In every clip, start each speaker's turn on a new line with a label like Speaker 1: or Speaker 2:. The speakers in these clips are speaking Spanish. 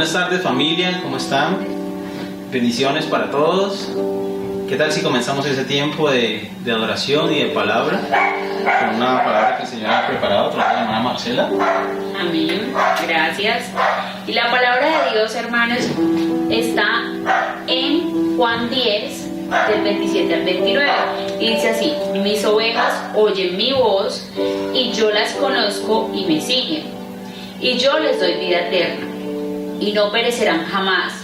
Speaker 1: Buenas tardes, familia, ¿cómo están? Bendiciones para todos. ¿Qué tal si comenzamos ese tiempo de adoración y de palabra con una palabra que el Señor ha preparado a través de la hermana Marcela?
Speaker 2: Amén, gracias. Y la palabra de Dios, hermanos, está en Juan 10, del 27 al 29. Y dice así: mis ovejas oyen mi voz, y yo las conozco y me siguen. Y yo les doy vida eterna, y no perecerán jamás,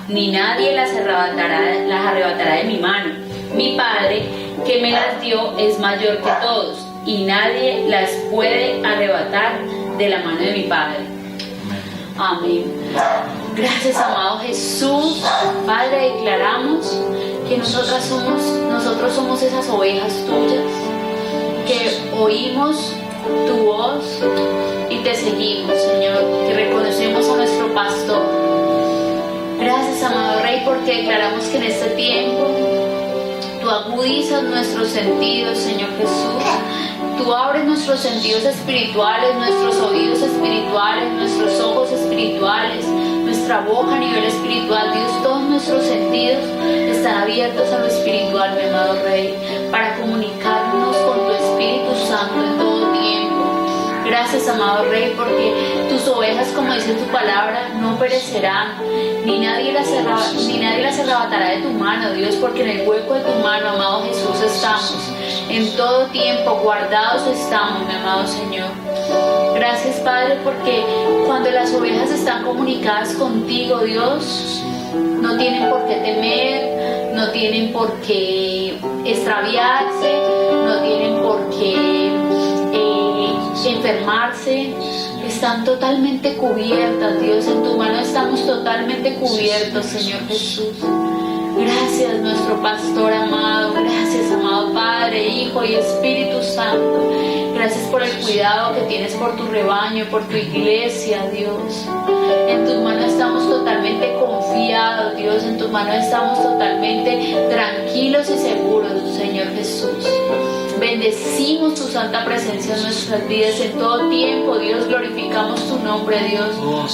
Speaker 2: ni nadie las arrebatará de mi mano. Mi Padre, que me las dio, es mayor que todos, y nadie las puede arrebatar de la mano de mi Padre. Amén. Gracias, amado Jesús. Padre, declaramos que nosotros somos esas ovejas tuyas, que oímos tu voz y te seguimos, Señor, que reconocemos a nuestro pastor. Gracias, amado Rey, porque declaramos que en este tiempo tú agudizas nuestros sentidos, Señor Jesús. Tú abres nuestros sentidos espirituales, nuestros oídos espirituales, nuestros ojos espirituales, nuestra boca a nivel espiritual. Dios, todos nuestros sentidos están abiertos a lo espiritual, mi amado Rey, para comunicarnos con tu Espíritu Santo en todo tiempo. Gracias, amado Rey, porque tus ovejas, como dice tu palabra, no perecerán, ni nadie las arrebatará de tu mano, Dios, porque en el hueco de tu mano, amado Jesús, estamos. En todo tiempo guardados estamos, mi amado Señor. Gracias, Padre, porque cuando las ovejas están comunicadas contigo, Dios, no tienen por qué temer, no tienen por qué extraviarse, no tienen por qué enfermarse. Están totalmente cubiertas, Dios. En tu mano estamos totalmente cubiertos, Señor Jesús. Gracias, nuestro pastor amado. Gracias, amado Padre, Hijo y Espíritu Santo. Gracias por el cuidado que tienes por tu rebaño, por tu iglesia, Dios. En tus manos estamos totalmente confiados, Dios. En tus manos estamos totalmente tranquilos y seguros, Señor Jesús. Bendecimos tu santa presencia en nuestras vidas en todo tiempo, Dios. Glorificamos tu nombre, Dios.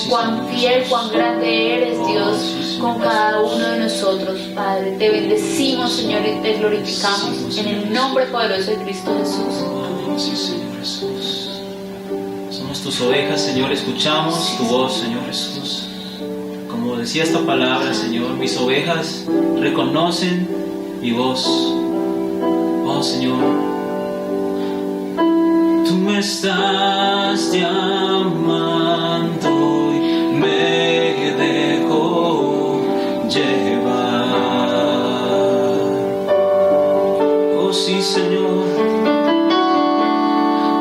Speaker 2: Cuán fiel, cuán grande eres, Dios, con cada uno de nosotros, Padre. Te bendecimos, Señor, y te glorificamos en el nombre poderoso de Cristo Jesús.
Speaker 1: Sí, Señor Jesús. Somos tus ovejas, Señor. Escuchamos tu voz, Señor Jesús. Como decía esta palabra, Señor, mis ovejas reconocen mi voz. Oh, Señor, tú me estás llamando y me dejo llevar. Oh, sí, Señor,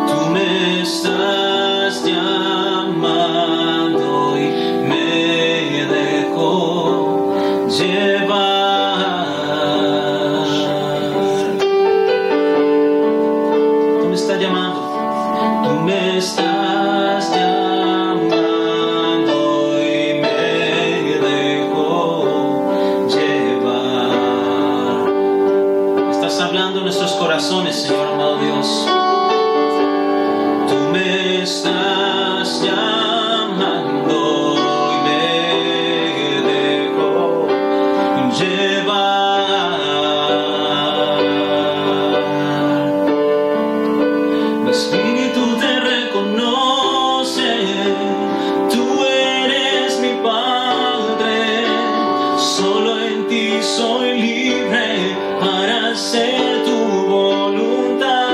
Speaker 1: tú me estás llamando y me dejo llevar. Estás llamando y me dejo llevar. Estás hablando en nuestros corazones, Señor amado Dios. Tú me estás llamando y me dejo llevar. Mi espíritu te reconoce, tú eres mi Padre, solo en ti soy libre para hacer tu voluntad.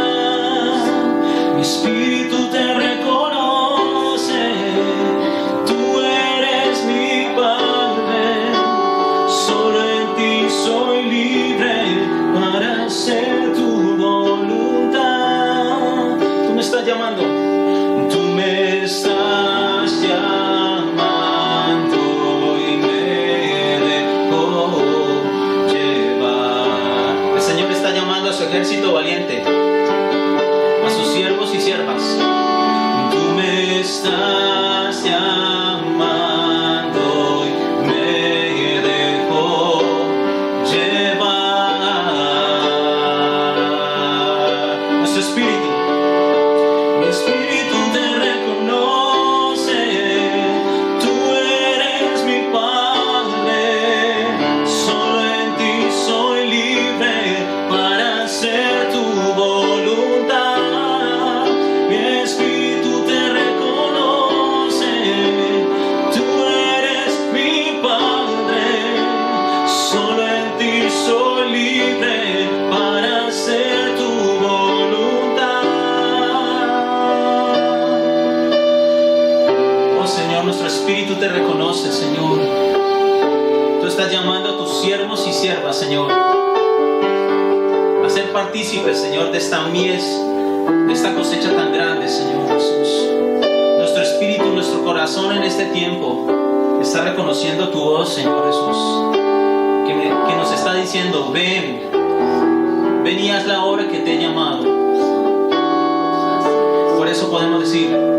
Speaker 1: Mi espíritu te reconoce, tú eres mi Padre, solo en ti soy libre para hacer tu voluntad. Tú me estás llamando. Tú me estás llamando y me dejo llevar. El Señor está llamando a su ejército valiente, a sus siervos y siervas. Tú me estás llamando y me dejo llevar. Nuestro espíritu. Mi espíritu te reconoce, tú eres espíritu te reconoce, Señor. Tú estás llamando a tus siervos y siervas, Señor, a ser partícipes, Señor, de esta mies, de esta cosecha tan grande, Señor Jesús. Nuestro espíritu, nuestro corazón en este tiempo está reconociendo tu voz, Señor Jesús, que nos está diciendo: ven, ven y haz la obra que te he llamado. Por eso podemos decir: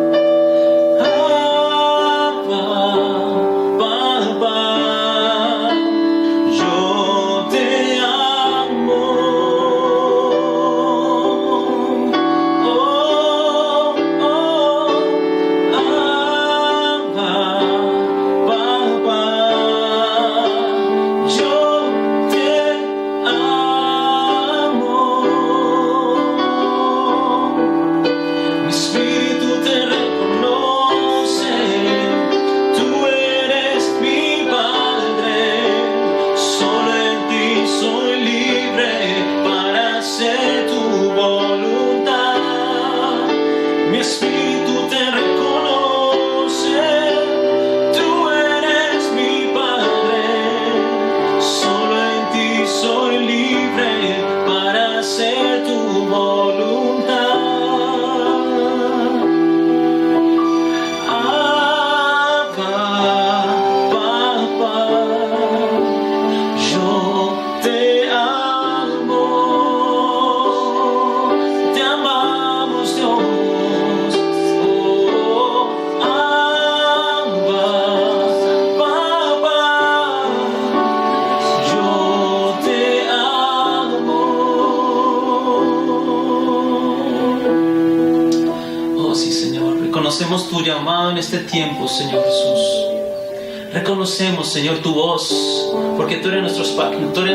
Speaker 1: reconocemos tu llamado en este tiempo, Señor Jesús. Reconocemos, Señor, tu voz, porque tú eres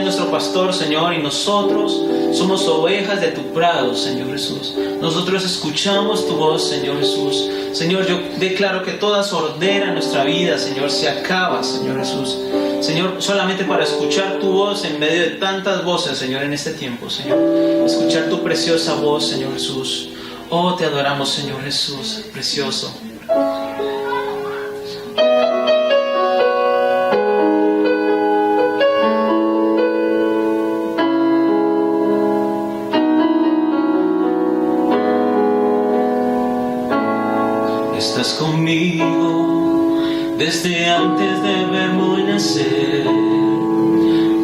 Speaker 1: nuestro pastor, Señor, y nosotros somos ovejas de tu prado, Señor Jesús. Nosotros escuchamos tu voz, Señor Jesús. Señor, yo declaro que toda sordera en nuestra vida, Señor, se acaba, Señor Jesús. Señor, solamente para escuchar tu voz en medio de tantas voces, Señor, en este tiempo, Señor. Escuchar tu preciosa voz, Señor Jesús. Oh, te adoramos, Señor Jesús, precioso. Estás conmigo desde antes de verme nacer.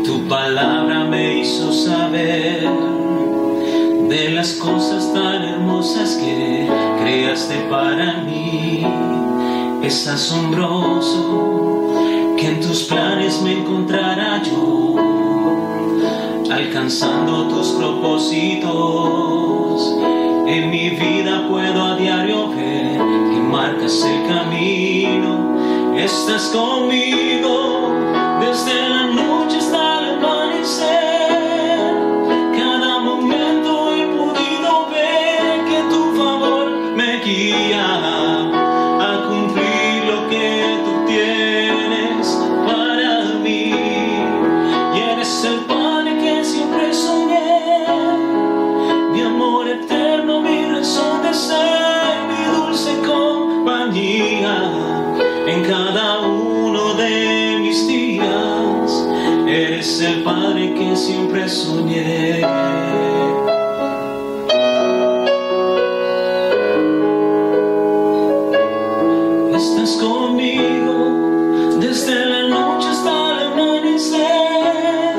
Speaker 1: Tu palabra me hizo saber de las cosas tan hermosas que creaste para mí. Es asombroso que en tus planes me encontrara yo, alcanzando tus propósitos. En mi vida puedo a diario ver que marcas el camino. Estás conmigo desde la noche hasta el amanecer. Cada momento he podido ver que tu favor me guía a cumplir lo que tú tienes para mí. Y eres el Padre que siempre soñé, mi amor eterno, mi razón de ser, mi dulce compañía en cada uno de mis días. Eres el Padre que siempre soñé. Estás conmigo desde la noche hasta el amanecer.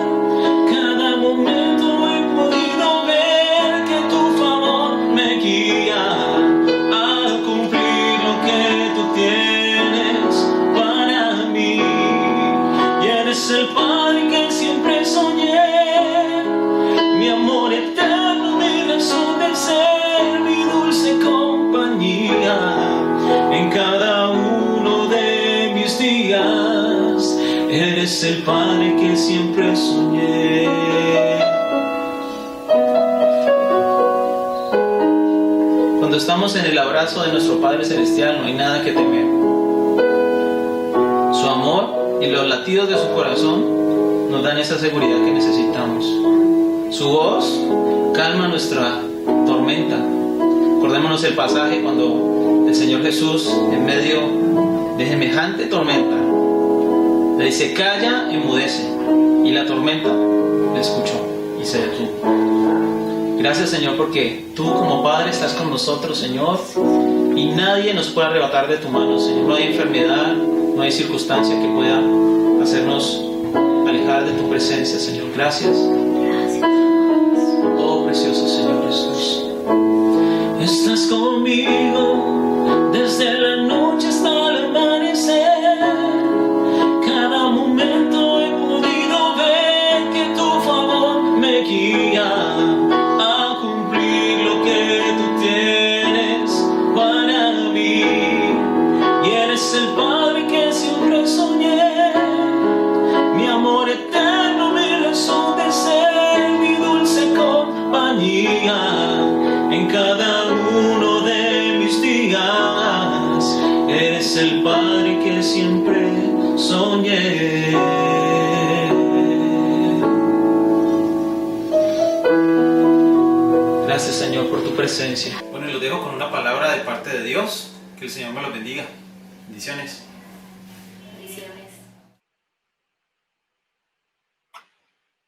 Speaker 1: Cada momento he podido ver que tu favor me guía a cumplir lo que tú tienes para mí. Y eres el Padre que siempre soñé, mi amor eterno, mi razón de ser, mi dulce compañía en cada uno de mis días. Eres el Padre que siempre soñé. Cuando estamos en el abrazo de nuestro Padre Celestial, no hay nada que temer. Su amor y los latidos de su corazón nos dan esa seguridad que necesitamos. Su voz calma nuestra tormenta. Acordémonos el pasaje cuando el Señor Jesús, en medio de semejante tormenta. Le dice, calla, enmudece. Y la tormenta le escuchó y se detuvo. Gracias, Señor, porque tú como Padre estás con nosotros, Señor, y nadie nos puede arrebatar de tu mano, Señor. No hay enfermedad, no hay circunstancia que pueda hacernos alejar de tu presencia, Señor. Gracias. Oh, precioso Señor Jesús. Estás conmigo desde la noche hasta el amanecer. Cada momento he podido ver que tu favor me guía a cumplir lo que tú tienes para mí. Y eres el Padre que siempre soñé, mi amor eterno, mi razón de ser, mi dulce compañía en cada uno de mis días. Eres el Padre que siempre soñé. Gracias, Señor, por tu presencia. Bueno, y los dejo con una palabra de parte de Dios. Que el Señor me los bendiga. Bendiciones.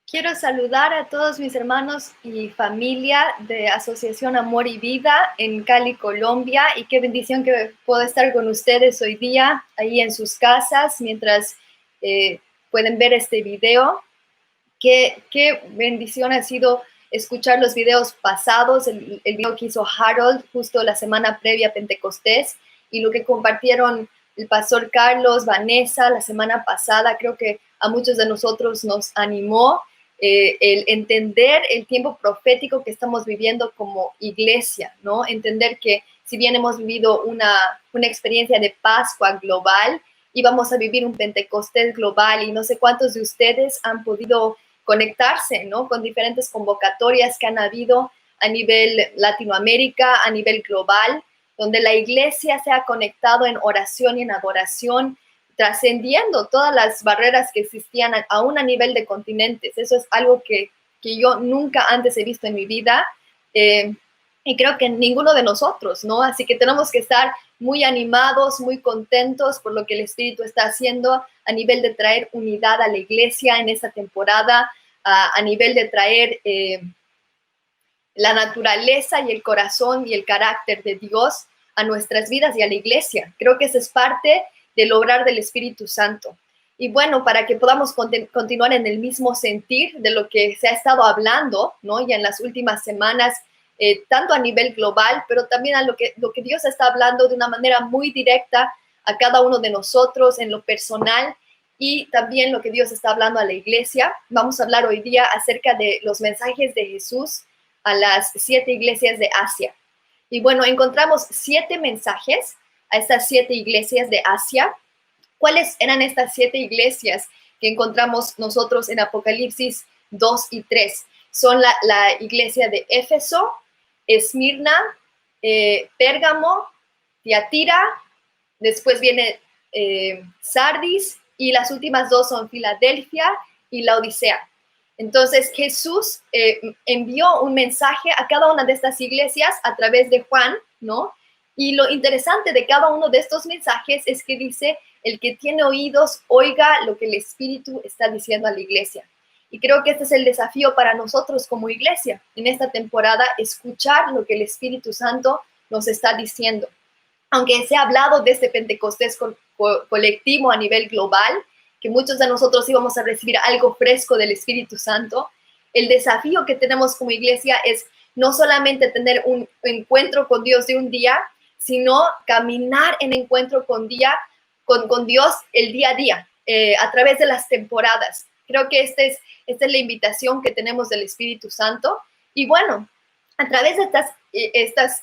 Speaker 3: Quiero saludar a todos mis hermanos y familia de Asociación Amor y Vida en Cali, Colombia, y qué bendición que puedo estar con ustedes hoy día, ahí en sus casas, mientras pueden ver este video. Qué bendición ha sido escuchar los videos pasados, el video que hizo Harold justo la semana previa a Pentecostés, y lo que compartieron el pastor Carlos, Vanessa, la semana pasada. Creo que a muchos de nosotros nos animó el entender el tiempo profético que estamos viviendo como iglesia, ¿no? Entender que si bien hemos vivido una experiencia de Pascua global, íbamos a vivir un Pentecostés global, y no sé cuántos de ustedes han podido conectarse, ¿no?, con diferentes convocatorias que han habido a nivel Latinoamérica, a nivel global, donde la iglesia se ha conectado en oración y en adoración, trascendiendo todas las barreras que existían aún a nivel de continentes. Eso es algo que yo nunca antes he visto en mi vida, y creo que ninguno de nosotros, ¿no? Así que tenemos que estar muy animados, muy contentos por lo que el Espíritu está haciendo a nivel de traer unidad a la iglesia en esta temporada, a nivel de traer la naturaleza y el corazón y el carácter de Dios a nuestras vidas y a la iglesia. Creo que eso es parte del obrar del Espíritu Santo. Y bueno, para que podamos continuar en el mismo sentir de lo que se ha estado hablando, ¿no?, ya en las últimas semanas, tanto a nivel global, pero también a lo que Dios está hablando de una manera muy directa a cada uno de nosotros en lo personal, y también lo que Dios está hablando a la iglesia. Vamos a hablar hoy día acerca de los mensajes de Jesús a las 7 iglesias de Asia. Y bueno, encontramos 7 mensajes a estas 7 iglesias de Asia. ¿Cuáles eran estas 7 iglesias que encontramos nosotros en Apocalipsis 2 y 3? Son la iglesia de Éfeso, Esmirna, Pérgamo, Tiatira, después viene Sardis, y las últimas 2 son Filadelfia y Laodicea. Entonces Jesús envió un mensaje a cada una de estas iglesias a través de Juan, ¿no? Y lo interesante de cada uno de estos mensajes es que dice, el que tiene oídos, oiga lo que el Espíritu está diciendo a la iglesia. Y creo que este es el desafío para nosotros como iglesia en esta temporada, escuchar lo que el Espíritu Santo nos está diciendo. Aunque se ha hablado de este Pentecostés colectivo a nivel global, que muchos de nosotros íbamos a recibir algo fresco del Espíritu Santo, el desafío que tenemos como iglesia es no solamente tener un encuentro con Dios de un día, sino caminar en encuentro con Dios el día a día, a través de las temporadas. Creo que esta es la invitación que tenemos del Espíritu Santo. Y bueno, a través de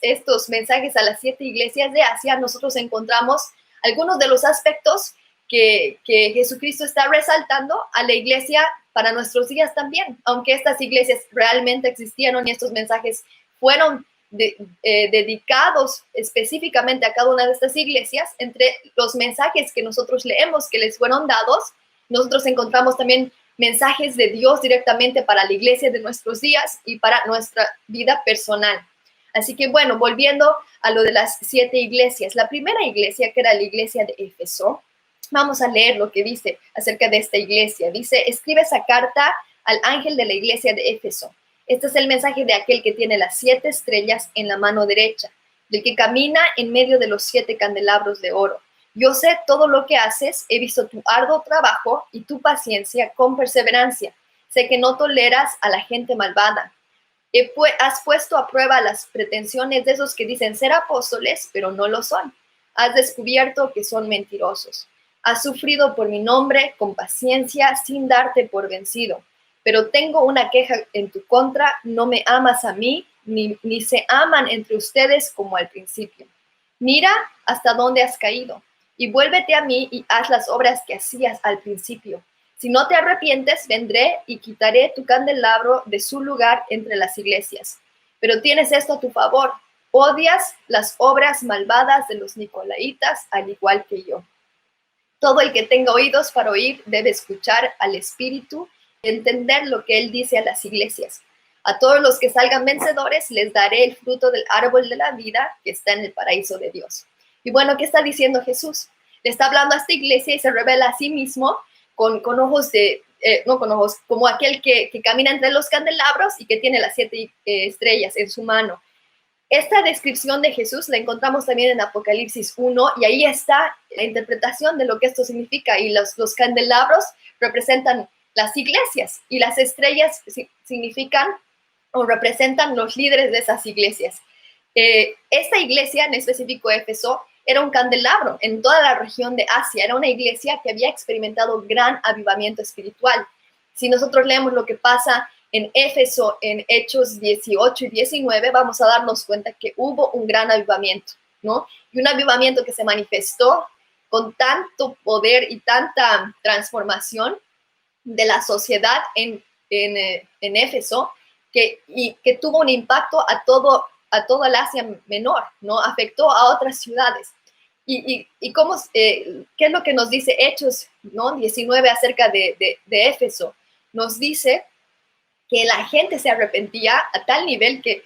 Speaker 3: estos mensajes a las 7 iglesias de Asia, nosotros encontramos algunos de los aspectos que Jesucristo está resaltando a la iglesia para nuestros días también. Aunque estas iglesias realmente existieron y estos mensajes fueron dedicados específicamente a cada una de estas iglesias, entre los mensajes que nosotros leemos que les fueron dados, nosotros encontramos también mensajes de Dios directamente para la iglesia de nuestros días y para nuestra vida personal. Así que bueno, volviendo a lo de las 7 iglesias. La primera iglesia, que era la iglesia de Éfeso, vamos a leer lo que dice acerca de esta iglesia. Dice, escribe esa carta al ángel de la iglesia de Éfeso. Este es el mensaje de aquel que tiene las 7 estrellas en la mano derecha, del que camina en medio de los 7 candelabros de oro. Yo sé todo lo que haces, he visto tu arduo trabajo y tu paciencia con perseverancia. Sé que no toleras a la gente malvada. Has puesto a prueba las pretensiones de esos que dicen ser apóstoles, pero no lo son. Has descubierto que son mentirosos. Has sufrido por mi nombre con paciencia sin darte por vencido. Pero tengo una queja en tu contra, no me amas a mí, ni se aman entre ustedes como al principio. Mira hasta dónde has caído, y vuélvete a mí y haz las obras que hacías al principio. Si no te arrepientes, vendré y quitaré tu candelabro de su lugar entre las iglesias. Pero tienes esto a tu favor, odias las obras malvadas de los nicolaitas, al igual que yo. Todo el que tenga oídos para oír debe escuchar al Espíritu y entender lo que Él dice a las iglesias. A todos los que salgan vencedores les daré el fruto del árbol de la vida que está en el paraíso de Dios. Y bueno, ¿qué está diciendo Jesús? Le está hablando a esta iglesia y se revela a sí mismo con ojos no con ojos, como aquel que camina entre los candelabros y que tiene las 7 estrellas en su mano. Esta descripción de Jesús la encontramos también en Apocalipsis 1 y ahí está la interpretación de lo que esto significa. Y los candelabros representan las iglesias y las estrellas significan o representan los líderes de esas iglesias. Esta iglesia, en específico Éfeso, era un candelabro en toda la región de Asia. Era una iglesia que había experimentado gran avivamiento espiritual. Si nosotros leemos lo que pasa en Éfeso, en Hechos 18 y 19, vamos a darnos cuenta que hubo un gran avivamiento, ¿no? Y un avivamiento que se manifestó con tanto poder y tanta transformación de la sociedad en Éfeso, que tuvo un impacto a todo el Asia Menor, ¿no? Afectó a otras ciudades. ¿Y cómo, qué es lo que nos dice Hechos, ¿no? 19 acerca de Éfeso? Nos dice que la gente se arrepentía a tal nivel que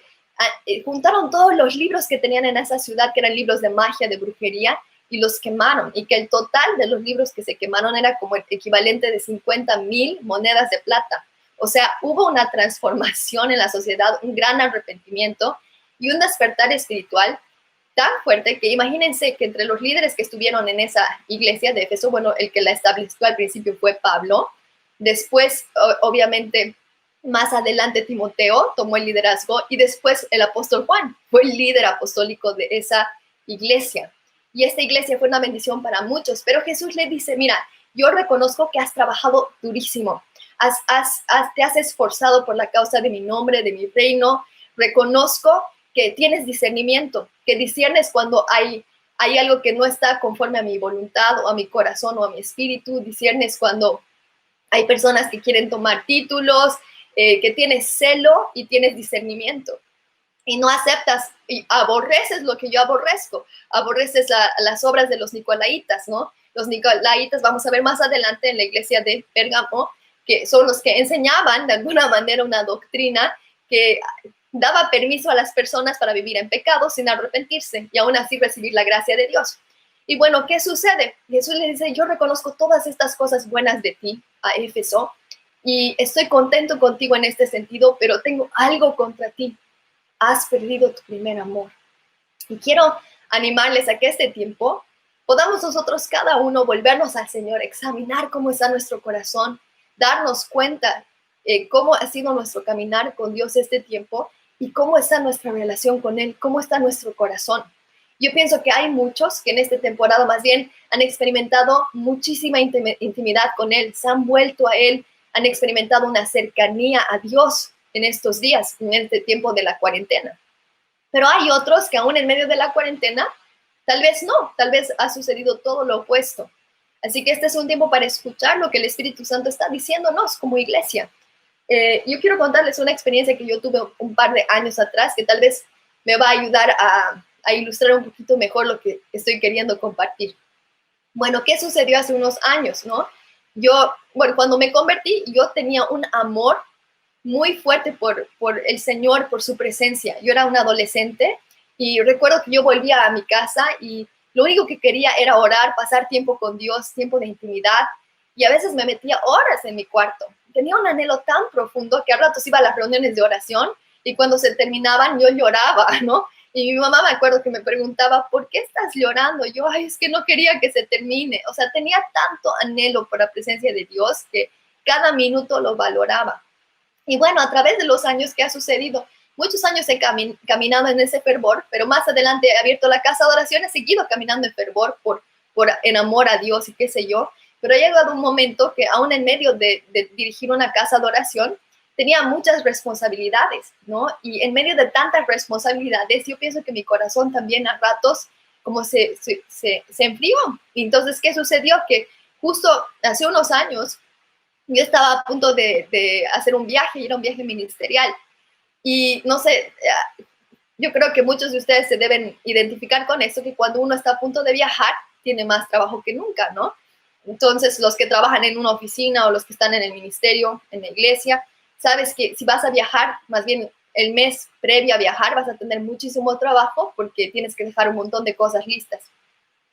Speaker 3: juntaron todos los libros que tenían en esa ciudad, que eran libros de magia, de brujería, y los quemaron, y que el total de los libros que se quemaron era como el equivalente de 50,000 monedas de plata. O sea, hubo una transformación en la sociedad, un gran arrepentimiento y un despertar espiritual tan fuerte que imagínense que entre los líderes que estuvieron en esa iglesia de Éfeso, bueno, el que la estableció al principio fue Pablo, después, obviamente, más adelante Timoteo tomó el liderazgo y después el apóstol Juan fue el líder apostólico de esa iglesia. Y esta iglesia fue una bendición para muchos, pero Jesús le dice, mira, yo reconozco que has trabajado durísimo, te has esforzado por la causa de mi nombre, de mi reino, reconozco que tienes discernimiento, que disciernes cuando hay algo que no está conforme a mi voluntad o a mi corazón o a mi espíritu, disciernes cuando hay personas que quieren tomar títulos, que tienes celo y tienes discernimiento. Y no aceptas y aborreces lo que yo aborrezco, aborreces las obras de los nicolaitas, ¿no? Los nicolaitas, vamos a ver más adelante en la iglesia de Pérgamo, que son los que enseñaban de alguna manera una doctrina que daba permiso a las personas para vivir en pecado sin arrepentirse y aún así recibir la gracia de Dios. Y bueno, ¿qué sucede? Jesús le dice, yo reconozco todas estas cosas buenas de ti, a Éfeso, y estoy contento contigo en este sentido, pero tengo algo contra ti. Has perdido tu primer amor. Y quiero animarles a que este tiempo podamos nosotros cada uno volvernos al Señor, examinar cómo está nuestro corazón, darnos cuenta cómo ha sido nuestro caminar con Dios este tiempo y cómo está nuestra relación con Él, cómo está nuestro corazón. Yo pienso que hay muchos que en esta temporada más bien han experimentado muchísima intimidad con Él, se han vuelto a Él, han experimentado una cercanía a Dios en estos días, en este tiempo de la cuarentena. Pero hay otros que aún en medio de la cuarentena, tal vez no, tal vez ha sucedido todo lo opuesto. Así que este es un tiempo para escuchar lo que el Espíritu Santo está diciéndonos como iglesia. Yo quiero contarles una experiencia que yo tuve un par de años atrás, que tal vez me va a ayudar a ilustrar un poquito mejor lo que estoy queriendo compartir. Bueno, ¿qué sucedió hace unos años, no? Cuando me convertí, yo tenía un amor muy fuerte por el Señor, por su presencia. Yo era una adolescente y recuerdo que yo volvía a mi casa y lo único que quería era orar, pasar tiempo con Dios, tiempo de intimidad, y a veces me metía horas en mi cuarto. Tenía un anhelo tan profundo que a ratos iba a las reuniones de oración y cuando se terminaban yo lloraba, ¿no? Y mi mamá me acuerdo que me preguntaba, ¿por qué estás llorando? Yo, ay, es que no quería que se termine. O sea, tenía tanto anhelo por la presencia de Dios que cada minuto lo valoraba. Y bueno, a través de los años que ha sucedido, muchos años he caminado en ese fervor, pero más adelante he abierto la casa de oración, he seguido caminando en fervor en amor a Dios y qué sé yo, pero ha llegado un momento que aún en medio de dirigir una casa de oración, tenía muchas responsabilidades, ¿no? Y en medio de tantas responsabilidades, yo pienso que mi corazón también a ratos como se enfrió. Y entonces, ¿qué sucedió? Que justo hace unos años, yo estaba a punto de hacer un viaje, y era un viaje ministerial. Y no sé, yo creo que muchos de ustedes se deben identificar con esto, que cuando uno está a punto de viajar, tiene más trabajo que nunca, ¿no? Entonces, los que trabajan en una oficina o los que están en el ministerio, en la iglesia, sabes que si vas a viajar, más bien el mes previo a viajar, vas a tener muchísimo trabajo porque tienes que dejar un montón de cosas listas.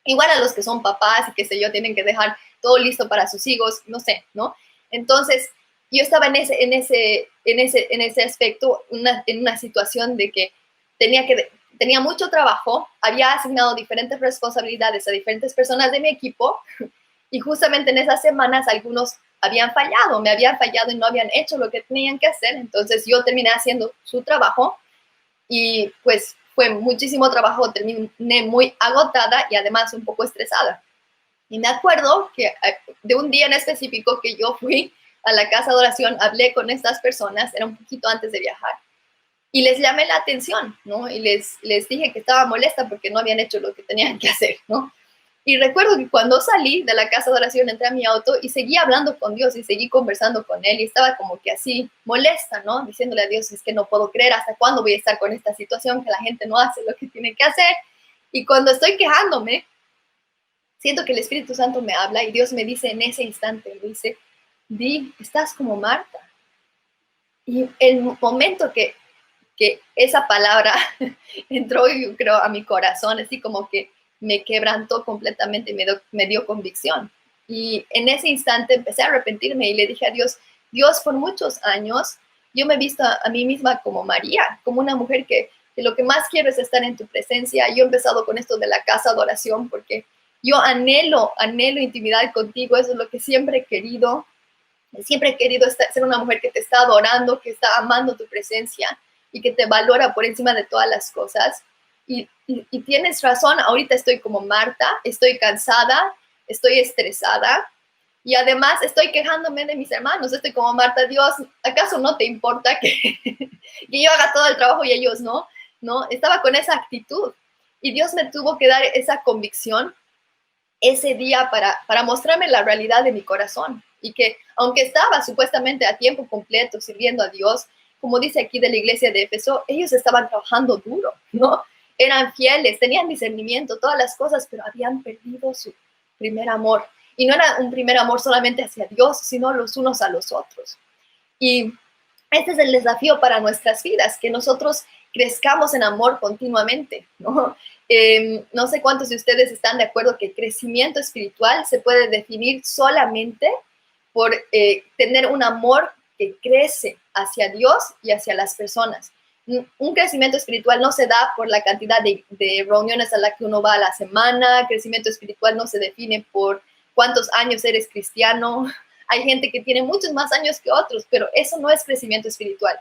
Speaker 3: Igual a los que son papás y qué sé yo, tienen que dejar todo listo para sus hijos, no sé, ¿no? Entonces, yo estaba en ese aspecto, en una situación de que tenía mucho trabajo, había asignado diferentes responsabilidades a diferentes personas de mi equipo y justamente en esas semanas algunos me habían fallado y no habían hecho lo que tenían que hacer, entonces yo terminé haciendo su trabajo y pues fue muchísimo trabajo, terminé muy agotada y además un poco estresada. Y me acuerdo que de un día en específico que yo fui a la casa de oración, hablé con estas personas, era un poquito antes de viajar, y les llamé la atención, ¿no? Y les dije que estaba molesta porque no habían hecho lo que tenían que hacer, ¿no? Y recuerdo que cuando salí de la casa de oración, entré a mi auto y seguí hablando con Dios y seguí conversando con Él y estaba como que así molesta, ¿no? Diciéndole a Dios, es que no puedo creer hasta cuándo voy a estar con esta situación que la gente no hace lo que tiene que hacer. Y cuando estoy quejándome, siento que el Espíritu Santo me habla y Dios me dice en ese instante, me dice, Di, estás como Marta. Y el momento que esa palabra entró, yo creo, a mi corazón, así como que me quebrantó completamente, me dio convicción. Y en ese instante empecé a arrepentirme y le dije a Dios, Dios, por muchos años yo me he visto a mí misma como María, como una mujer que lo que más quiero es estar en tu presencia. Yo he empezado con esto de la casa de oración porque yo anhelo intimidad contigo, eso es lo que siempre he querido. Siempre he querido ser una mujer que te está adorando, que está amando tu presencia y que te valora por encima de todas las cosas. Y tienes razón, ahorita estoy como Marta, estoy cansada, estoy estresada y además estoy quejándome de mis hermanos. Estoy como Marta, Dios, ¿acaso no te importa que, que yo haga todo el trabajo y ellos no? ¿No? Estaba con esa actitud y Dios me tuvo que dar esa convicción ese día para mostrarme la realidad de mi corazón y que aunque estaba supuestamente a tiempo completo sirviendo a Dios, como dice aquí de la iglesia de Éfeso, ellos estaban trabajando duro, ¿no? Eran fieles, tenían discernimiento, todas las cosas, pero habían perdido su primer amor. Y no era un primer amor solamente hacia Dios, sino los unos a los otros. Y este es el desafío para nuestras vidas, que nosotros crezcamos en amor continuamente, ¿no? No sé cuántos de ustedes están de acuerdo que el crecimiento espiritual se puede definir solamente por tener un amor que crece hacia Dios y hacia las personas. Un crecimiento espiritual no se da por la cantidad de reuniones a las que uno va a la semana. Crecimiento espiritual no se define por cuántos años eres cristiano. Hay gente que tiene muchos más años que otros, pero eso no es crecimiento espiritual.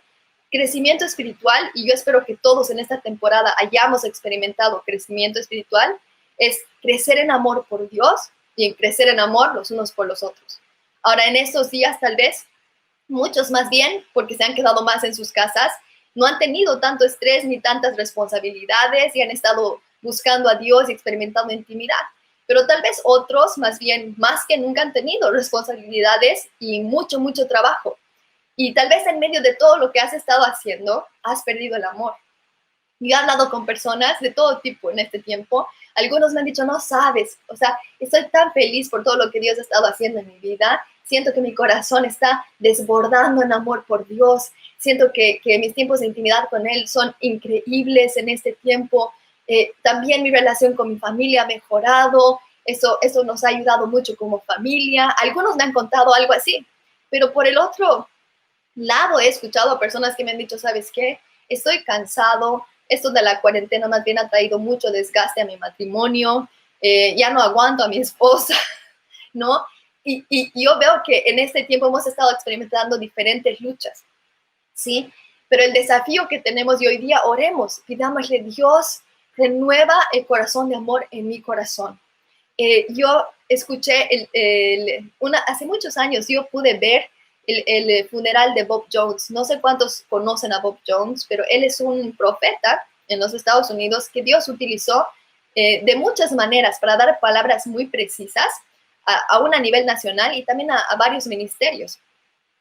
Speaker 3: Crecimiento espiritual, y yo espero que todos en esta temporada hayamos experimentado crecimiento espiritual, es crecer en amor por Dios y en crecer en amor los unos por los otros. Ahora, en estos días, tal vez, muchos más bien, porque se han quedado más en sus casas, no han tenido tanto estrés ni tantas responsabilidades y han estado buscando a Dios y experimentando intimidad. Pero tal vez otros, más bien, más que nunca han tenido responsabilidades y mucho, mucho trabajo. Y tal vez en medio de todo lo que has estado haciendo, has perdido el amor. Yo he hablado con personas de todo tipo en este tiempo. Algunos me han dicho, no sabes, o sea, estoy tan feliz por todo lo que Dios ha estado haciendo en mi vida. Siento que mi corazón está desbordando en amor por Dios. Siento que mis tiempos de intimidad con Él son increíbles en este tiempo. También mi relación con mi familia ha mejorado. Eso nos ha ayudado mucho como familia. Algunos me han contado algo así, pero por el otro lado he escuchado a personas que me han dicho, ¿sabes qué? Estoy cansado. Esto de la cuarentena más bien ha traído mucho desgaste a mi matrimonio. Ya no aguanto a mi esposa, ¿no? Y yo veo que en este tiempo hemos estado experimentando diferentes luchas, ¿sí? Pero el desafío que tenemos y hoy día, oremos, pidámosle, Dios, renueva el corazón de amor en mi corazón. Yo escuché, hace muchos años, yo pude ver el funeral de Bob Jones. No sé cuántos conocen a Bob Jones, pero él es un profeta en los Estados Unidos que Dios utilizó de muchas maneras para dar palabras muy precisas, aún a nivel nacional y también a varios ministerios.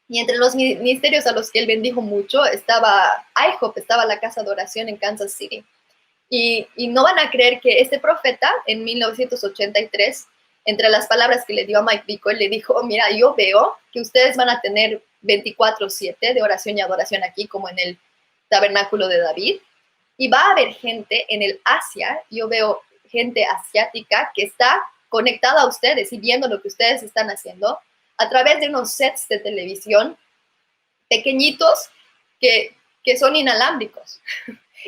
Speaker 3: Y entre los ministerios a los que él bendijo mucho estaba IHOP, estaba la casa de oración en Kansas City. Y no van a creer que este profeta, en 1983, entre las palabras que le dio a Mike Bickle, le dijo, mira, yo veo que ustedes van a tener 24/7 de oración y adoración aquí, como en el tabernáculo de David. Y va a haber gente en el Asia, yo veo gente asiática que está conectada a ustedes y viendo lo que ustedes están haciendo a través de unos sets de televisión pequeñitos que son inalámbricos.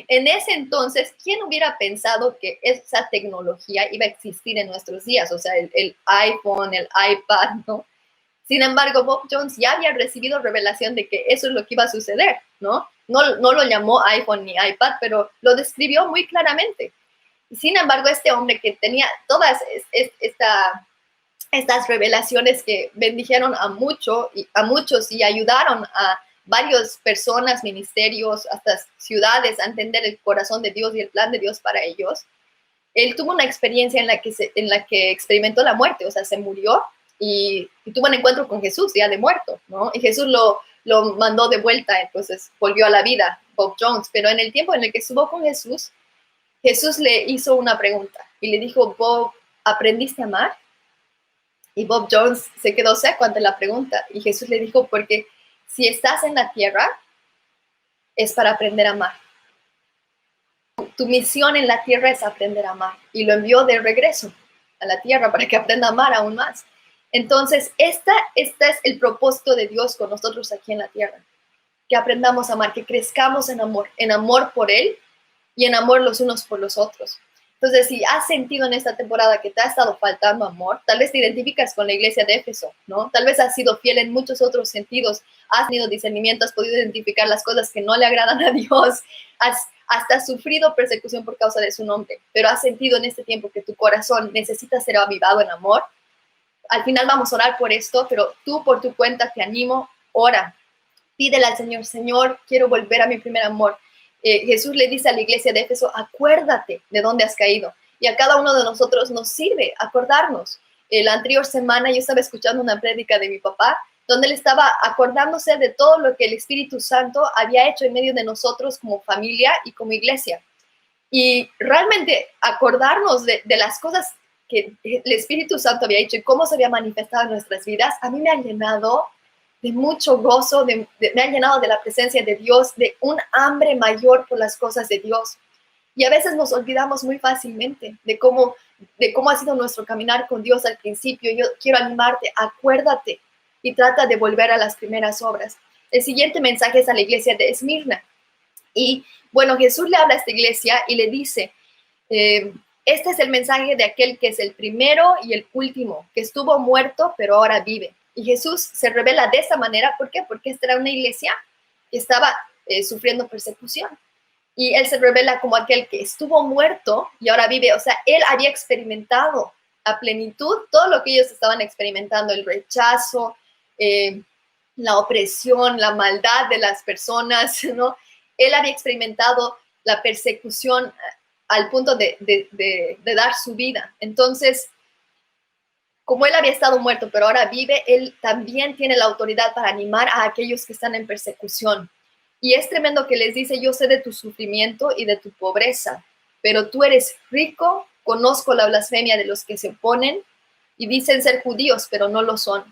Speaker 3: En ese entonces, ¿quién hubiera pensado que esa tecnología iba a existir en nuestros días? O sea, el iPhone, el iPad, ¿no? Sin embargo, Bob Jones ya había recibido revelación de que eso es lo que iba a suceder, ¿no? No lo llamó iPhone ni iPad, pero lo describió muy claramente. Sin embargo, este hombre que tenía todas estas revelaciones que bendijeron a muchos y ayudaron a varias personas, ministerios, hasta ciudades a entender el corazón de Dios y el plan de Dios para ellos, él tuvo una experiencia en la que experimentó la muerte, o sea, se murió y tuvo un encuentro con Jesús ya de muerto, ¿no? Y Jesús lo mandó de vuelta, entonces volvió a la vida, Bob Jones, pero en el tiempo en el que estuvo con Jesús, Jesús le hizo una pregunta y le dijo, Bob, ¿aprendiste a amar? Y Bob Jones se quedó seco ante la pregunta y Jesús le dijo, porque si estás en la tierra, es para aprender a amar. Tu misión en la tierra es aprender a amar. Y lo envió de regreso a la tierra para que aprenda a amar aún más. Entonces, este es el propósito de Dios con nosotros aquí en la tierra. Que aprendamos a amar, que crezcamos en amor por Él y en amor los unos por los otros. Entonces, si has sentido en esta temporada que te ha estado faltando amor, tal vez te identificas con la iglesia de Éfeso, ¿no? Tal vez has sido fiel en muchos otros sentidos, has tenido discernimiento, has podido identificar las cosas que no le agradan a Dios, has hasta sufrido persecución por causa de su nombre, pero has sentido en este tiempo que tu corazón necesita ser avivado en amor. Al final vamos a orar por esto, pero tú por tu cuenta te animo, ora. Pídele al Señor, Señor, quiero volver a mi primer amor. Jesús le dice a la iglesia de Éfeso, acuérdate de dónde has caído. Y a cada uno de nosotros nos sirve acordarnos. La anterior semana yo estaba escuchando una prédica de mi papá, donde él estaba acordándose de todo lo que el Espíritu Santo había hecho en medio de nosotros como familia y como iglesia. Y realmente acordarnos de las cosas que el Espíritu Santo había hecho y cómo se había manifestado en nuestras vidas, a mí me ha llenado de mucho gozo, me ha llenado de la presencia de Dios, de un hambre mayor por las cosas de Dios. Y a veces nos olvidamos muy fácilmente de cómo ha sido nuestro caminar con Dios al principio. Yo quiero animarte, acuérdate y trata de volver a las primeras obras. El siguiente mensaje es a la iglesia de Esmirna. Y bueno, Jesús le habla a esta iglesia y le dice, este es el mensaje de aquel que es el primero y el último, que estuvo muerto, pero ahora vive. Y Jesús se revela de esa manera. ¿Por qué? Porque esta era una iglesia que estaba sufriendo persecución. Y Él se revela como aquel que estuvo muerto y ahora vive. O sea, Él había experimentado a plenitud todo lo que ellos estaban experimentando, el rechazo, la opresión, la maldad de las personas, ¿no? Él había experimentado la persecución al punto de dar su vida. Entonces, como Él había estado muerto, pero ahora vive, Él también tiene la autoridad para animar a aquellos que están en persecución. Y es tremendo que les dice, yo sé de tu sufrimiento y de tu pobreza, pero tú eres rico, conozco la blasfemia de los que se oponen y dicen ser judíos, pero no lo son.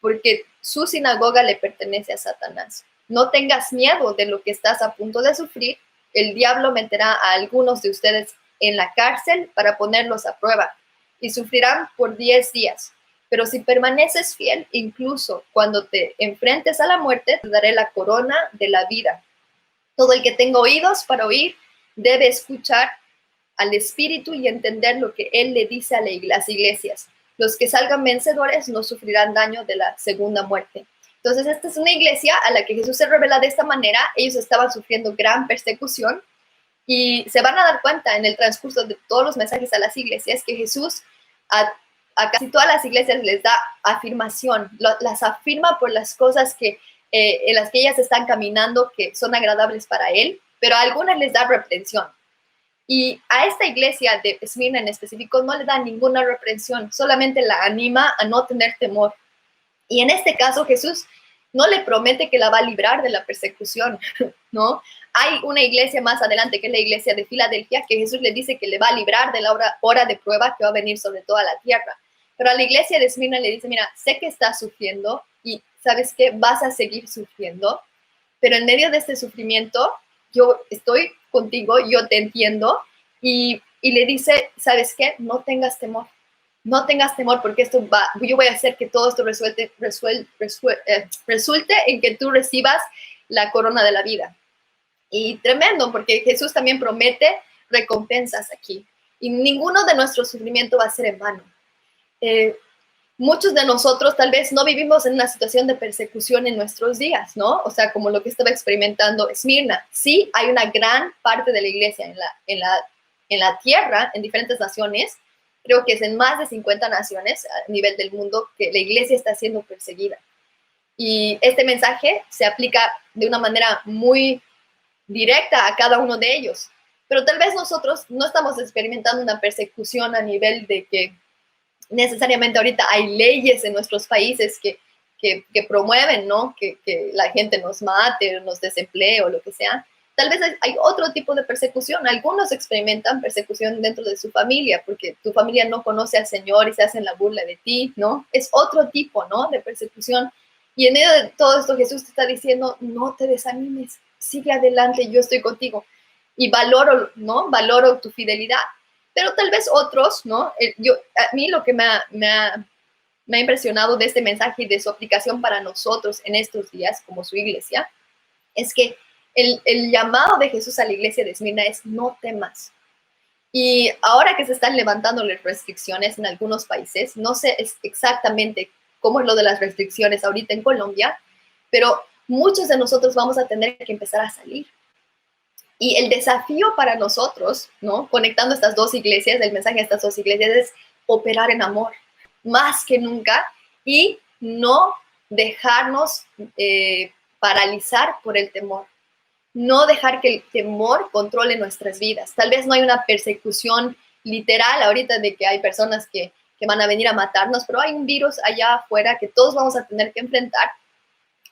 Speaker 3: porque su sinagoga le pertenece a Satanás. No tengas miedo de lo que estás a punto de sufrir. El diablo meterá a algunos de ustedes en la cárcel para ponerlos a prueba y sufrirán por 10 días. Pero si permaneces fiel, incluso cuando te enfrentes a la muerte, te daré la corona de la vida. Todo el que tenga oídos para oír debe escuchar al Espíritu y entender lo que Él le dice a las iglesias. Los que salgan vencedores no sufrirán daño de la segunda muerte. Entonces, esta es una iglesia a la que Jesús se revela de esta manera. Ellos estaban sufriendo gran persecución y se van a dar cuenta en el transcurso de todos los mensajes a las iglesias que Jesús a casi todas las iglesias les da afirmación, las afirma por las cosas en las que ellas están caminando que son agradables para Él, pero a algunas les da reprensión. Y a esta iglesia de Esmirna en específico no le da ninguna reprensión, solamente la anima a no tener temor. Y en este caso Jesús no le promete que la va a librar de la persecución, ¿no? Hay una iglesia más adelante, que es la iglesia de Filadelfia, que Jesús le dice que le va a librar de la hora de prueba que va a venir sobre toda la tierra. Pero a la iglesia de Esmirna le dice, mira, sé que estás sufriendo y ¿sabes qué? Vas a seguir sufriendo, pero en medio de este sufrimiento yo estoy contigo, yo te entiendo, y le dice, ¿sabes qué? No tengas temor. No tengas temor porque yo voy a hacer que todo esto resulte en que tú recibas la corona de la vida. Y tremendo, porque Jesús también promete recompensas aquí. Y ninguno de nuestro sufrimiento va a ser en vano. Muchos de nosotros tal vez no vivimos en una situación de persecución en nuestros días, ¿no? O sea, como lo que estaba experimentando Esmirna. Sí, hay una gran parte de la iglesia en la tierra, en diferentes naciones. Creo que es en más de 50 naciones a nivel del mundo que la iglesia está siendo perseguida. Y este mensaje se aplica de una manera muy directa a cada uno de ellos. Pero tal vez nosotros no estamos experimentando una persecución a nivel de que necesariamente ahorita hay leyes en nuestros países que promueven, ¿no? Que la gente nos mate, nos desemplee o lo que sea. Tal vez hay otro tipo de persecución. Algunos experimentan persecución dentro de su familia porque tu familia no conoce al Señor y se hacen la burla de ti, ¿no? Es otro tipo, ¿no? De persecución. Y en medio de todo esto Jesús te está diciendo, no te desanimes, sigue adelante, yo estoy contigo. Y valoro, ¿no? Valoro tu fidelidad. Pero tal vez otros, ¿no? A mí lo que me ha impresionado de este mensaje y de su aplicación para nosotros en estos días, como su iglesia, es que el llamado de Jesús a la iglesia de Esmirna es no temas. Y ahora que se están levantando las restricciones en algunos países, no sé exactamente cómo es lo de las restricciones ahorita en Colombia, pero muchos de nosotros vamos a tener que empezar a salir. Y el desafío para nosotros, ¿no? Conectando estas dos iglesias, el mensaje de estas dos iglesias es operar en amor, más que nunca, y no dejarnos paralizar por el temor. No dejar que el temor controle nuestras vidas. Tal vez no hay una persecución literal ahorita de que hay personas que van a venir a matarnos, pero hay un virus allá afuera que todos vamos a tener que enfrentar.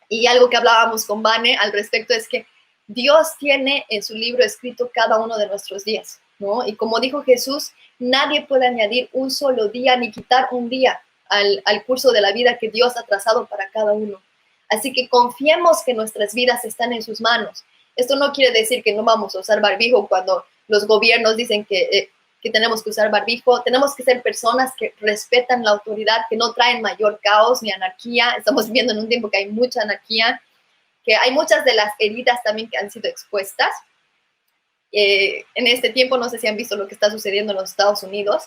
Speaker 3: Y algo que hablábamos con Vane al respecto es que Dios tiene en su libro escrito cada uno de nuestros días, ¿no? Y como dijo Jesús, nadie puede añadir un solo día ni quitar un día al curso de la vida que Dios ha trazado para cada uno. Así que confiemos que nuestras vidas están en sus manos. Esto no quiere decir que no vamos a usar barbijo cuando los gobiernos dicen que tenemos que usar barbijo. Tenemos que ser personas que respetan la autoridad, que no traen mayor caos ni anarquía. Estamos viviendo en un tiempo que hay mucha anarquía, que hay muchas de las heridas también que han sido expuestas. En este tiempo, no sé si han visto lo que está sucediendo en los Estados Unidos,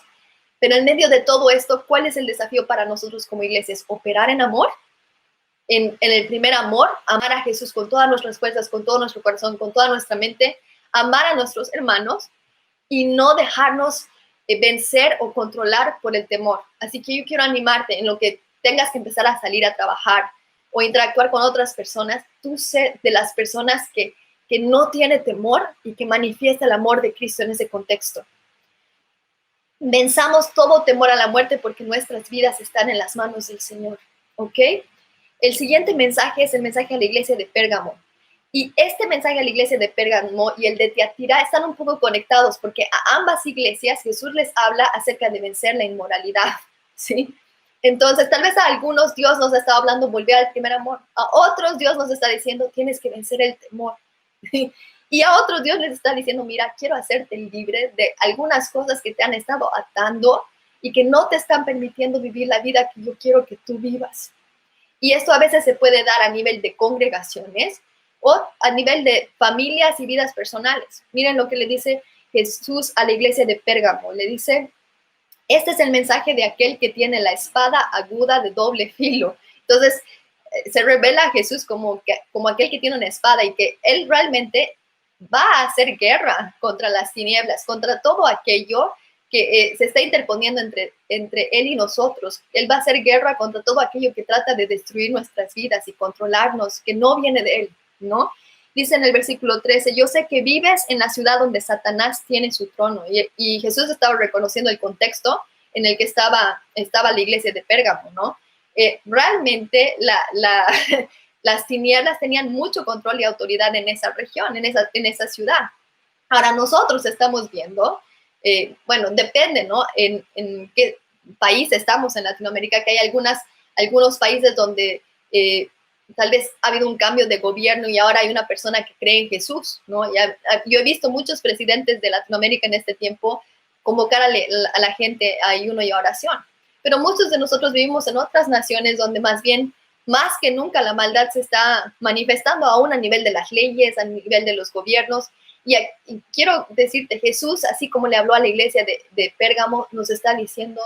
Speaker 3: pero en medio de todo esto, ¿cuál es el desafío para nosotros como iglesias? Operar en amor. En el primer amor, amar a Jesús con todas nuestras fuerzas, con todo nuestro corazón, con toda nuestra mente, amar a nuestros hermanos y no dejarnos vencer o controlar por el temor. Así que yo quiero animarte en lo que tengas que empezar a salir a trabajar o interactuar con otras personas. Tú sé de las personas que no tiene temor y que manifiesta el amor de Cristo en ese contexto. Venzamos todo temor a la muerte porque nuestras vidas están en las manos del Señor, ¿ok? El siguiente mensaje es el mensaje a la iglesia de Pérgamo. Y este mensaje a la iglesia de Pérgamo y el de Tiatira están un poco conectados porque a ambas iglesias Jesús les habla acerca de vencer la inmoralidad, ¿sí? Entonces, tal vez a algunos Dios nos está hablando volver al primer amor. A otros Dios nos está diciendo, tienes que vencer el temor. Y a otros Dios les está diciendo, mira, quiero hacerte libre de algunas cosas que te han estado atando y que no te están permitiendo vivir la vida que yo quiero que tú vivas. Y esto a veces se puede dar a nivel de congregaciones o a nivel de familias y vidas personales. Miren lo que le dice Jesús a la iglesia de Pérgamo. Le dice, este es el mensaje de aquel que tiene la espada aguda de doble filo. Entonces, se revela a Jesús como aquel que tiene una espada y que él realmente va a hacer guerra contra las tinieblas, contra todo aquello que se está interponiendo entre él y nosotros. Él va a hacer guerra contra todo aquello que trata de destruir nuestras vidas y controlarnos, que no viene de él, ¿no? Dice en el versículo 13, yo sé que vives en la ciudad donde Satanás tiene su trono. Y Jesús estaba reconociendo el contexto en el que estaba la iglesia de Pérgamo, ¿no? Realmente las tinieblas tenían mucho control y autoridad en esa región, en esa ciudad. Ahora nosotros estamos viendo, bueno, depende, ¿no? En qué país estamos en Latinoamérica, que hay algunos países donde tal vez ha habido un cambio de gobierno y ahora hay una persona que cree en Jesús, ¿no? Yo he visto muchos presidentes de Latinoamérica en este tiempo convocar a la gente a ayuno y a oración. Pero muchos de nosotros vivimos en otras naciones donde más bien, más que nunca, la maldad se está manifestando aún a nivel de las leyes, a nivel de los gobiernos. Y quiero decirte, Jesús, así como le habló a la iglesia de Pérgamo, nos está diciendo,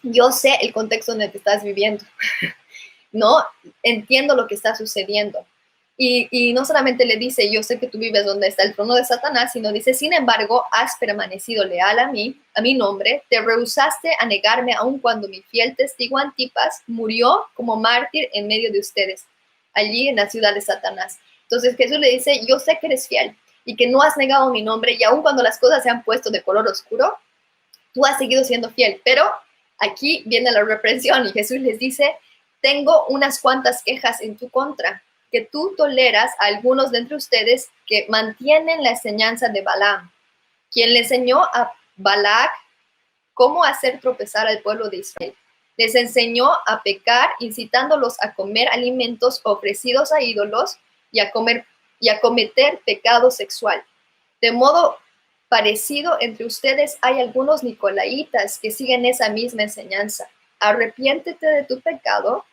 Speaker 3: yo sé el contexto en el que estás viviendo, ¿no? Entiendo lo que está sucediendo. Y no solamente le dice, yo sé que tú vives donde está el trono de Satanás, sino dice, sin embargo, has permanecido leal a mi nombre, te rehusaste a negarme aun cuando mi fiel testigo Antipas murió como mártir en medio de ustedes, allí en la ciudad de Satanás. Entonces Jesús le dice, yo sé que eres fiel y que no has negado mi nombre y aun cuando las cosas se han puesto de color oscuro, tú has seguido siendo fiel. Pero aquí viene la reprensión y Jesús les dice, tengo unas cuantas quejas en tu contra, que tú toleras a algunos de entre ustedes que mantienen la enseñanza de Balaam, quien le enseñó a Balac cómo hacer tropezar al pueblo de Israel. Les enseñó a pecar, incitándolos a comer alimentos ofrecidos a ídolos y a cometer pecado sexual. De modo parecido entre ustedes hay algunos nicolaitas que siguen esa misma enseñanza. Arrepiéntete de tu pecado,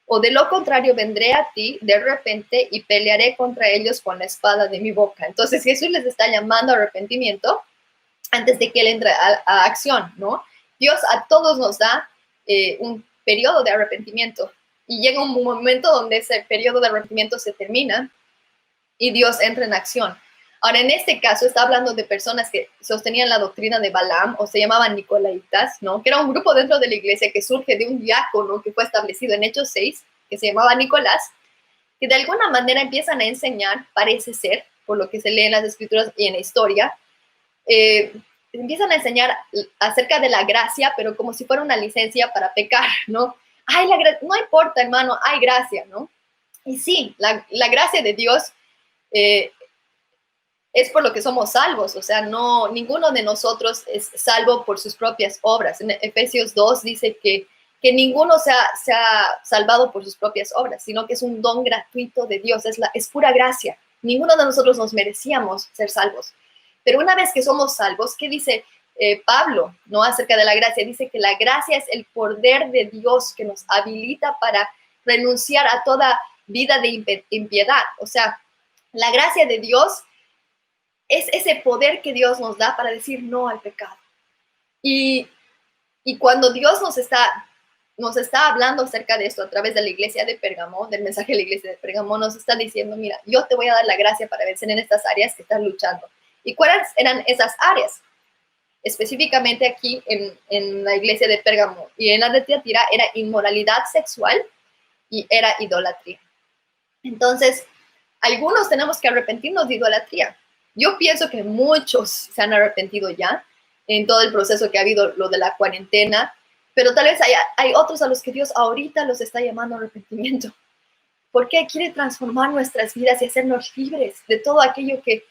Speaker 3: o de lo contrario vendré a ti de repente y pelearé contra ellos con la espada de mi boca. Entonces Jesús les está llamando a arrepentimiento antes de que él entre a acción, ¿no? Dios a todos nos da un periodo de arrepentimiento y llega un momento donde ese periodo de arrepentimiento se termina y Dios entra en acción. Ahora, en este caso, está hablando de personas que sostenían la doctrina de Balaam o se llamaban nicolaitas, ¿no? Que era un grupo dentro de la iglesia que surge de un diácono que fue establecido en Hechos 6, que se llamaba Nicolás, que de alguna manera empiezan a enseñar, parece ser, por lo que se lee en las escrituras y en la historia, empiezan a enseñar acerca de la gracia, pero como si fuera una licencia para pecar, ¿no? Ay, no importa, hermano, hay gracia, ¿no? Y sí, la gracia de Dios es por lo que somos salvos, o sea, no, ninguno de nosotros es salvo por sus propias obras. En Efesios 2 dice que ninguno se ha salvado por sus propias obras, sino que es un don gratuito de Dios, es pura gracia. Ninguno de nosotros nos merecíamos ser salvos. Pero una vez que somos salvos, ¿qué dice Pablo, no, acerca de la gracia? Dice que la gracia es el poder de Dios que nos habilita para renunciar a toda vida de impiedad. O sea, la gracia de Dios es ese poder que Dios nos da para decir no al pecado. Y cuando Dios nos está hablando acerca de esto a través de la iglesia de Pérgamo, del mensaje de la iglesia de Pérgamo, nos está diciendo, mira, yo te voy a dar la gracia para vencer en estas áreas que estás luchando. ¿Y cuáles eran esas áreas? Específicamente aquí en la iglesia de Pérgamo y en la de Tiatira era inmoralidad sexual y era idolatría. Entonces, algunos tenemos que arrepentirnos de idolatría. Yo pienso que muchos se han arrepentido ya en todo el proceso que ha habido, lo de la cuarentena, pero tal vez hay otros a los que Dios ahorita los está llamando a arrepentimiento. Porque quiere transformar nuestras vidas y hacernos libres de todo aquello que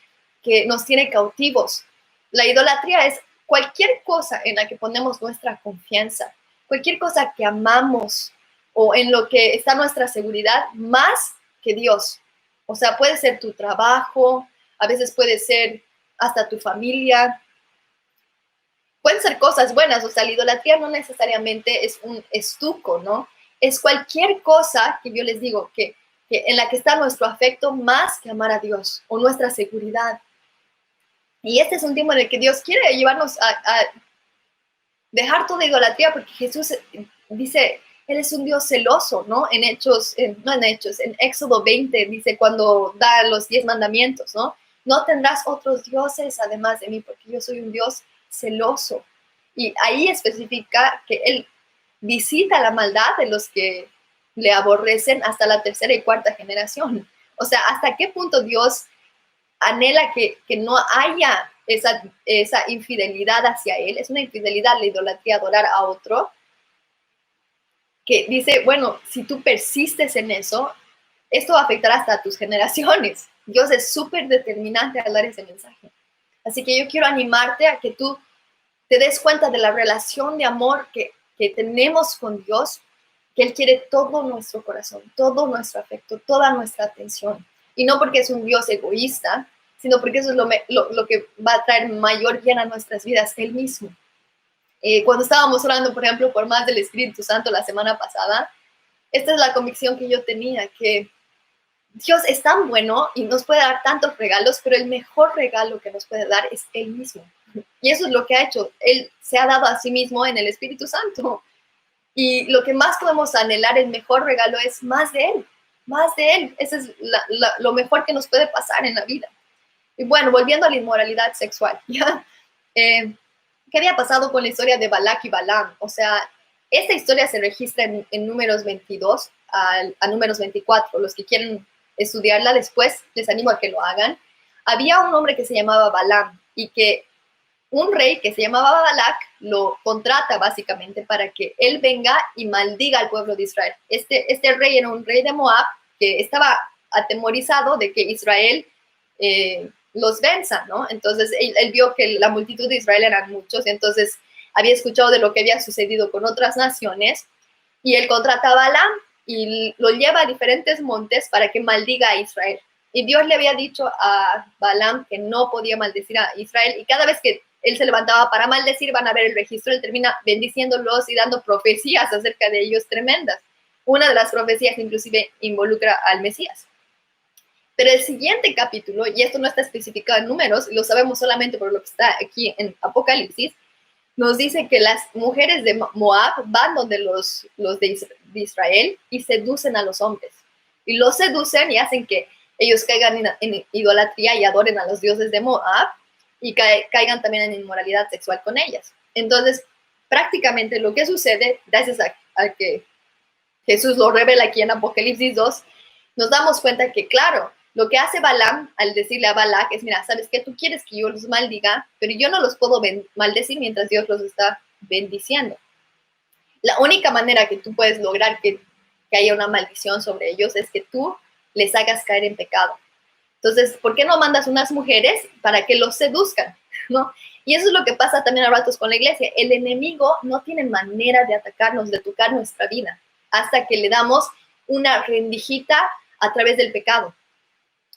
Speaker 3: nos tiene cautivos. La idolatría es cualquier cosa en la que ponemos nuestra confianza. cualquier cosa que amamos o en lo que está nuestra seguridad más que Dios. O sea, puede ser tu trabajo, a veces puede ser hasta tu familia. Pueden ser cosas buenas, o sea, la idolatría no necesariamente es un estuco, ¿no? Es cualquier cosa que yo les digo, que en la que está nuestro afecto más que amar a Dios o nuestra seguridad. Y este es un tiempo en el que Dios quiere llevarnos a dejar toda idolatría, porque Jesús dice, Él es un Dios celoso, ¿no? En Éxodo 20 dice cuando da los 10 mandamientos, ¿no? No tendrás otros dioses además de mí, porque yo soy un Dios celoso. Y ahí especifica que Él visita la maldad de los que le aborrecen hasta la tercera y cuarta generación. O sea, ¿hasta qué punto Dios anhela que no haya esa infidelidad hacia Él? Es una infidelidad la idolatría, adorar a otro, que dice, bueno, si tú persistes en eso, esto afectará hasta a tus generaciones. Dios es súper determinante al dar ese mensaje. Así que yo quiero animarte a que tú te des cuenta de la relación de amor que tenemos con Dios, que Él quiere todo nuestro corazón, todo nuestro afecto, toda nuestra atención. Y no porque es un Dios egoísta, sino porque eso es lo que va a traer mayor bien a nuestras vidas, Él mismo. Cuando estábamos orando, por ejemplo, por más del Espíritu Santo la semana pasada, esta es la convicción que yo tenía, que Dios es tan bueno y nos puede dar tantos regalos, pero el mejor regalo que nos puede dar es Él mismo. Y eso es lo que ha hecho. Él se ha dado a sí mismo en el Espíritu Santo. Y lo que más podemos anhelar, el mejor regalo, es más de Él, más de Él. Eso es lo mejor que nos puede pasar en la vida. Y bueno, volviendo a la inmoralidad sexual, ¿ya? ¿Qué había pasado con la historia de Balac y Balaam? O sea, esta historia se registra en Números 22 a Números 24. Los que quieren estudiarla después, les animo a que lo hagan. Había un hombre que se llamaba Balaam y que un rey que se llamaba Balac lo contrata básicamente para que él venga y maldiga al pueblo de Israel. Este rey era un rey de Moab que estaba atemorizado de que Israel los venza, ¿no? Entonces él vio que la multitud de Israel eran muchos, entonces había escuchado de lo que había sucedido con otras naciones, y él contrata a Balaam y lo lleva a diferentes montes para que maldiga a Israel. Y Dios le había dicho a Balaam que no podía maldecir a Israel, y cada vez que él se levantaba para maldecir, van a ver el registro, él termina bendiciéndolos y dando profecías acerca de ellos tremendas. Una de las profecías inclusive involucra al Mesías. Pero el siguiente capítulo, y esto no está especificado en Números, lo sabemos solamente por lo que está aquí en Apocalipsis, nos dice que las mujeres de Moab van donde los de Israel y seducen a los hombres. Y los seducen y hacen que ellos caigan en idolatría y adoren a los dioses de Moab y caigan también en inmoralidad sexual con ellas. Entonces, prácticamente lo que sucede, gracias a que Jesús lo revela aquí en Apocalipsis 2, nos damos cuenta que, claro, lo que hace Balaam al decirle a Balac es, mira, ¿sabes qué? Tú quieres que yo los maldiga, pero yo no los puedo maldecir mientras Dios los está bendiciendo. La única manera que tú puedes lograr que haya una maldición sobre ellos es que tú les hagas caer en pecado. Entonces, ¿por qué no mandas unas mujeres para que los seduzcan? ¿No? Y eso es lo que pasa también a ratos con la iglesia. El enemigo no tiene manera de atacarnos, de tocar nuestra vida, hasta que le damos una rendijita a través del pecado.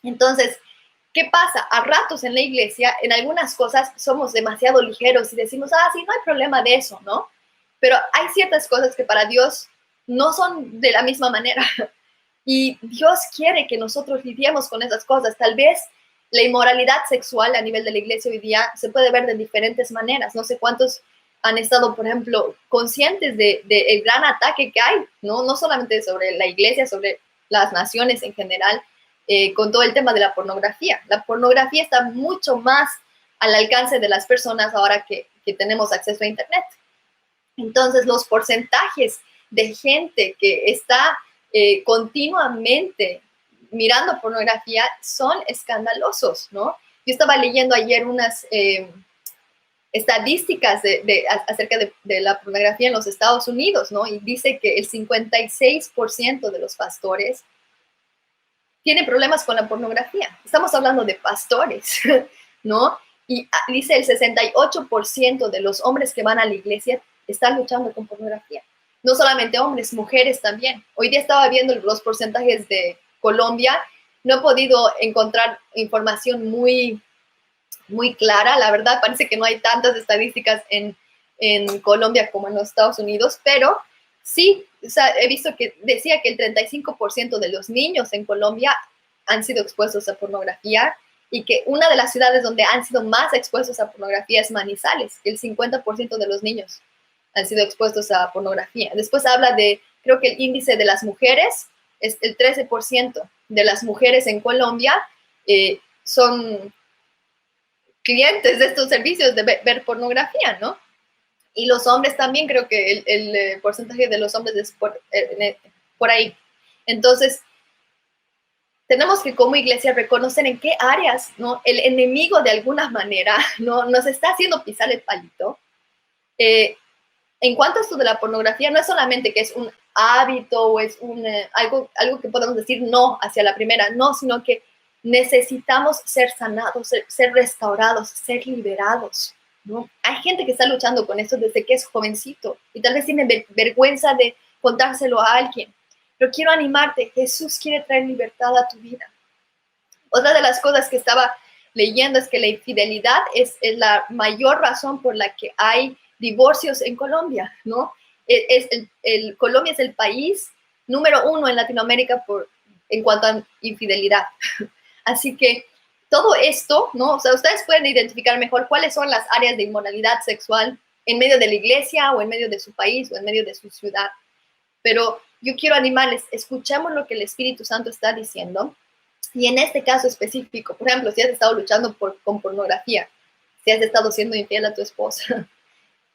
Speaker 3: Entonces, ¿qué pasa? A ratos en la iglesia, en algunas cosas somos demasiado ligeros y decimos, sí, no hay problema de eso, ¿no? Pero hay ciertas cosas que para Dios no son de la misma manera. Y Dios quiere que nosotros lidiemos con esas cosas. Tal vez la inmoralidad sexual a nivel de la iglesia hoy día se puede ver de diferentes maneras. No sé cuántos han estado, por ejemplo, conscientes del gran ataque que hay, ¿no? No solamente sobre la iglesia, sobre las naciones en general, con todo el tema de la pornografía. La pornografía está mucho más al alcance de las personas ahora que tenemos acceso a Internet. Entonces, los porcentajes de gente que está continuamente mirando pornografía son escandalosos, ¿no? Yo estaba leyendo ayer unas estadísticas acerca de la pornografía en los Estados Unidos, ¿no? Y dice que el 56% de los pastores tiene problemas con la pornografía. Estamos hablando de pastores, ¿no? Y dice el 68% de los hombres que van a la iglesia están luchando con pornografía. No solamente hombres, mujeres también. Hoy día estaba viendo los porcentajes de Colombia. No he podido encontrar información muy clara. La verdad, parece que no hay tantas estadísticas en Colombia como en los Estados Unidos, pero sí, o sea, he visto que decía que el 35% de los niños en Colombia han sido expuestos a pornografía y que una de las ciudades donde han sido más expuestos a pornografía es Manizales, que el 50% de los niños han sido expuestos a pornografía. Después habla de, creo que el índice de las mujeres es el 13% de las mujeres en Colombia son clientes de estos servicios de ver pornografía, ¿no? Y los hombres también, creo que el porcentaje de los hombres es por ahí. Entonces, tenemos que como iglesia reconocer en qué áreas, ¿no? El enemigo de alguna manera, ¿no? Nos está haciendo pisar el palito. En cuanto a esto de la pornografía, no es solamente que es un hábito o es algo que podemos decir no hacia la primera, no, sino que necesitamos ser sanados, ser restaurados, ser liberados, ¿no? Hay gente que está luchando con esto desde que es jovencito y tal vez tiene vergüenza de contárselo a alguien. Pero quiero animarte, Jesús quiere traer libertad a tu vida. Otra de las cosas que estaba leyendo es que la infidelidad es la mayor razón por la que hay divorcios en Colombia, ¿no? Colombia es el país número 1 en Latinoamérica en cuanto a infidelidad. Así que todo esto, ¿no? O sea, ustedes pueden identificar mejor cuáles son las áreas de inmoralidad sexual en medio de la iglesia o en medio de su país o en medio de su ciudad. Pero yo quiero animarles, escuchemos lo que el Espíritu Santo está diciendo. Y en este caso específico, por ejemplo, si has estado luchando con pornografía, si has estado siendo infiel a tu esposa,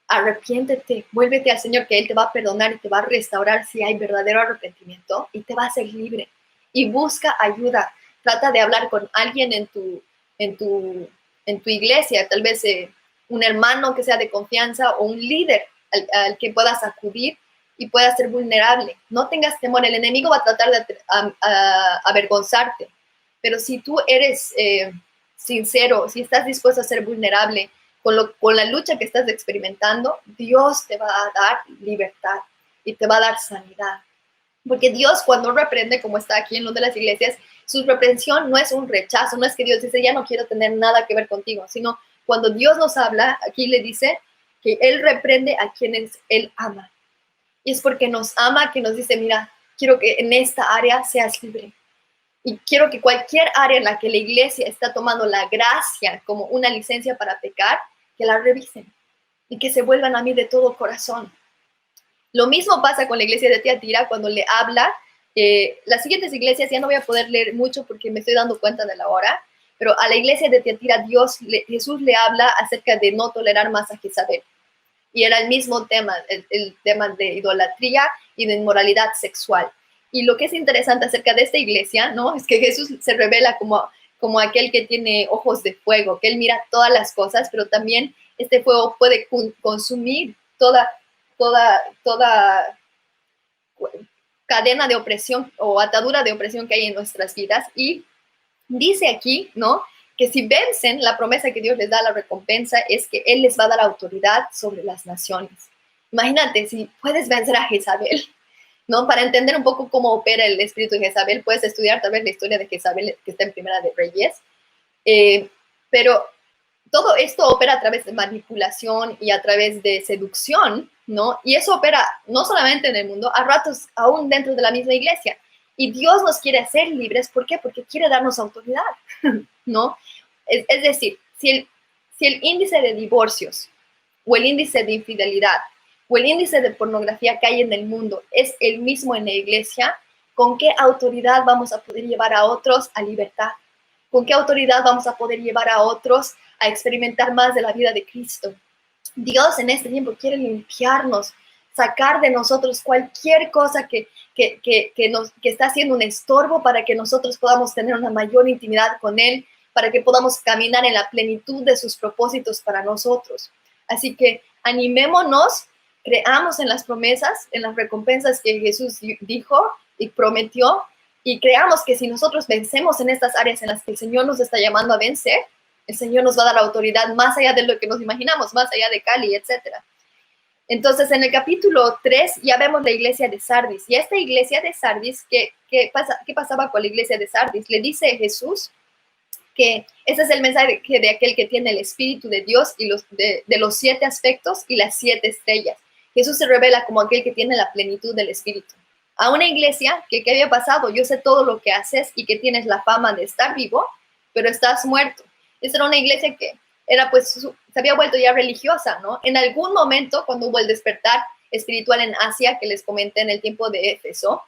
Speaker 3: arrepiéntete, vuélvete al Señor, que Él te va a perdonar y te va a restaurar si hay verdadero arrepentimiento y te va a hacer libre. Y busca ayuda. Trata de hablar con alguien en tu iglesia, tal vez un hermano que sea de confianza o un líder al que puedas acudir y puedas ser vulnerable. No tengas temor, el enemigo va a tratar de avergonzarte, pero si tú eres sincero, si estás dispuesto a ser vulnerable con la lucha que estás experimentando, Dios te va a dar libertad y te va a dar sanidad. Porque Dios, cuando reprende, como está aquí en una de las iglesias, su reprensión no es un rechazo, no es que Dios dice, ya no quiero tener nada que ver contigo, sino cuando Dios nos habla, aquí le dice que Él reprende a quienes Él ama. Y es porque nos ama que nos dice, mira, quiero que en esta área seas libre. Y quiero que cualquier área en la que la iglesia está tomando la gracia como una licencia para pecar, que la revisen y que se vuelvan a mí de todo corazón. Lo mismo pasa con la iglesia de Tiatira cuando le habla. Las siguientes iglesias ya no voy a poder leer mucho porque me estoy dando cuenta de la hora, pero a la iglesia de Tiatira Jesús le habla acerca de no tolerar más a Jezabel. Y era el mismo tema, el tema de idolatría y de inmoralidad sexual. Y lo que es interesante acerca de esta iglesia, ¿no? Es que Jesús se revela como aquel que tiene ojos de fuego, que Él mira todas las cosas, pero también este fuego puede consumir toda cadena de opresión o atadura de opresión que hay en nuestras vidas. Y dice aquí, ¿no?, que si vencen, la promesa que Dios les da, la recompensa, es que Él les va a dar autoridad sobre las naciones. Imagínate, si puedes vencer a Jezabel, ¿no? Para entender un poco cómo opera el espíritu de Jezabel, puedes estudiar tal vez la historia de Jezabel que está en Primera de Reyes. Pero todo esto opera a través de manipulación y a través de seducción, ¿no? Y eso opera no solamente en el mundo, a ratos aún dentro de la misma iglesia. Y Dios nos quiere hacer libres, ¿por qué? Porque quiere darnos autoridad, ¿no? Es decir, si el índice de divorcios o el índice de infidelidad o el índice de pornografía que hay en el mundo es el mismo en la iglesia, ¿con qué autoridad vamos a poder llevar a otros a libertad? ¿Con qué autoridad vamos a poder llevar a otros a experimentar más de la vida de Cristo? Dios en este tiempo quiere limpiarnos, sacar de nosotros cualquier cosa que está haciendo un estorbo para que nosotros podamos tener una mayor intimidad con Él, para que podamos caminar en la plenitud de sus propósitos para nosotros. Así que animémonos, creamos en las promesas, en las recompensas que Jesús dijo y prometió, y creamos que si nosotros vencemos en estas áreas en las que el Señor nos está llamando a vencer, el Señor nos va a dar autoridad más allá de lo que nos imaginamos, más allá de Cali, etc. Entonces, en el capítulo 3 ya vemos la iglesia de Sardis. Y esta iglesia de Sardis, ¿qué pasaba con la iglesia de Sardis? Le dice Jesús que ese es el mensaje de aquel que tiene el Espíritu de Dios y de los 7 aspectos y las 7 estrellas. Jesús se revela como aquel que tiene la plenitud del Espíritu. A una iglesia que, ¿qué había pasado? Yo sé todo lo que haces y que tienes la fama de estar vivo, pero estás muerto. Esa era una iglesia que era pues, se había vuelto ya religiosa, ¿no? En algún momento, cuando hubo el despertar espiritual en Asia, que les comenté en el tiempo de Éfeso,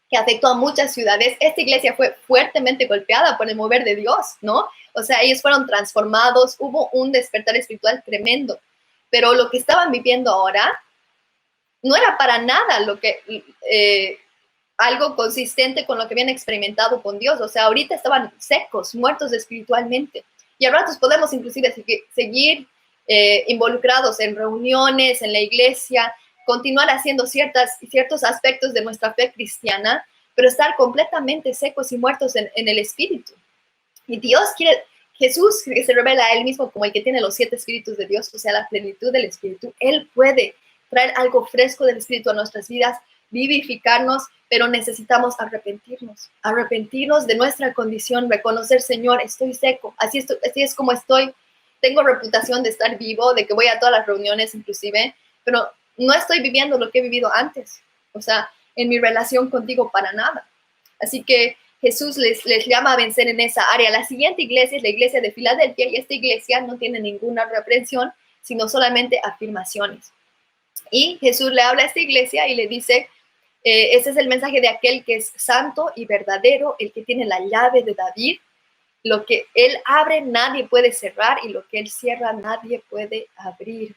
Speaker 3: que afectó a muchas ciudades, esta iglesia fue fuertemente golpeada por el mover de Dios, ¿no? O sea, ellos fueron transformados, hubo un despertar espiritual tremendo, pero lo que estaban viviendo ahora no era para nada algo consistente con lo que habían experimentado con Dios. O sea, ahorita estaban secos, muertos espiritualmente. Y a ratos podemos inclusive seguir involucrados en reuniones, en la iglesia, continuar haciendo ciertos aspectos de nuestra fe cristiana, pero estar completamente secos y muertos en el espíritu. Y Jesús, que se revela a él mismo como el que tiene los 7 espíritus de Dios, o sea, la plenitud del espíritu, él puede traer algo fresco del espíritu a nuestras vidas, vivificarnos, pero necesitamos arrepentirnos de nuestra condición, reconocer, Señor, estoy seco, así es como estoy, tengo reputación de estar vivo, de que voy a todas las reuniones inclusive, pero no estoy viviendo lo que he vivido antes, o sea, en mi relación contigo para nada. Así que Jesús les llama a vencer en esa área. La siguiente iglesia es la iglesia de Filadelfia, y esta iglesia no tiene ninguna reprensión, sino solamente afirmaciones. Y Jesús le habla a esta iglesia y le dice, ese es el mensaje de aquel que es santo y verdadero, el que tiene la llave de David. Lo que él abre, nadie puede cerrar, y lo que él cierra, nadie puede abrir.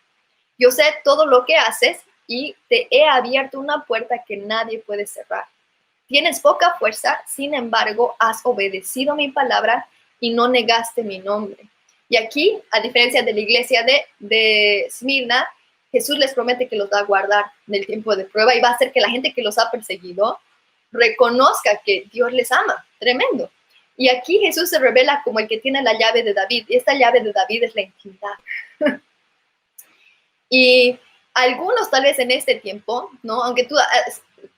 Speaker 3: Yo sé todo lo que haces y te he abierto una puerta que nadie puede cerrar. Tienes poca fuerza, sin embargo, has obedecido mi palabra y no negaste mi nombre. Y aquí, a diferencia de la iglesia de Esmirna, Jesús les promete que los va a guardar en el tiempo de prueba y va a hacer que la gente que los ha perseguido reconozca que Dios les ama. Tremendo. Y aquí Jesús se revela como el que tiene la llave de David. Y esta llave de David es la intimidad. Y algunos tal vez en este tiempo, ¿no? Aunque tú,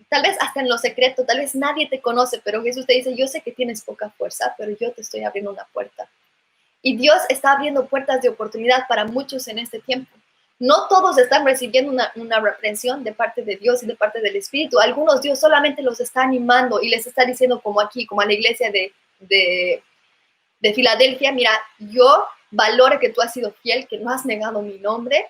Speaker 3: tal vez hasta en lo secreto, tal vez nadie te conoce, pero Jesús te dice, yo sé que tienes poca fuerza, pero yo te estoy abriendo una puerta. Y Dios está abriendo puertas de oportunidad para muchos en este tiempo. No todos están recibiendo una reprensión de parte de Dios y de parte del Espíritu. Algunos Dios solamente los está animando y les está diciendo como aquí, como a la iglesia de Filadelfia, mira, yo valoro que tú has sido fiel, que no has negado mi nombre,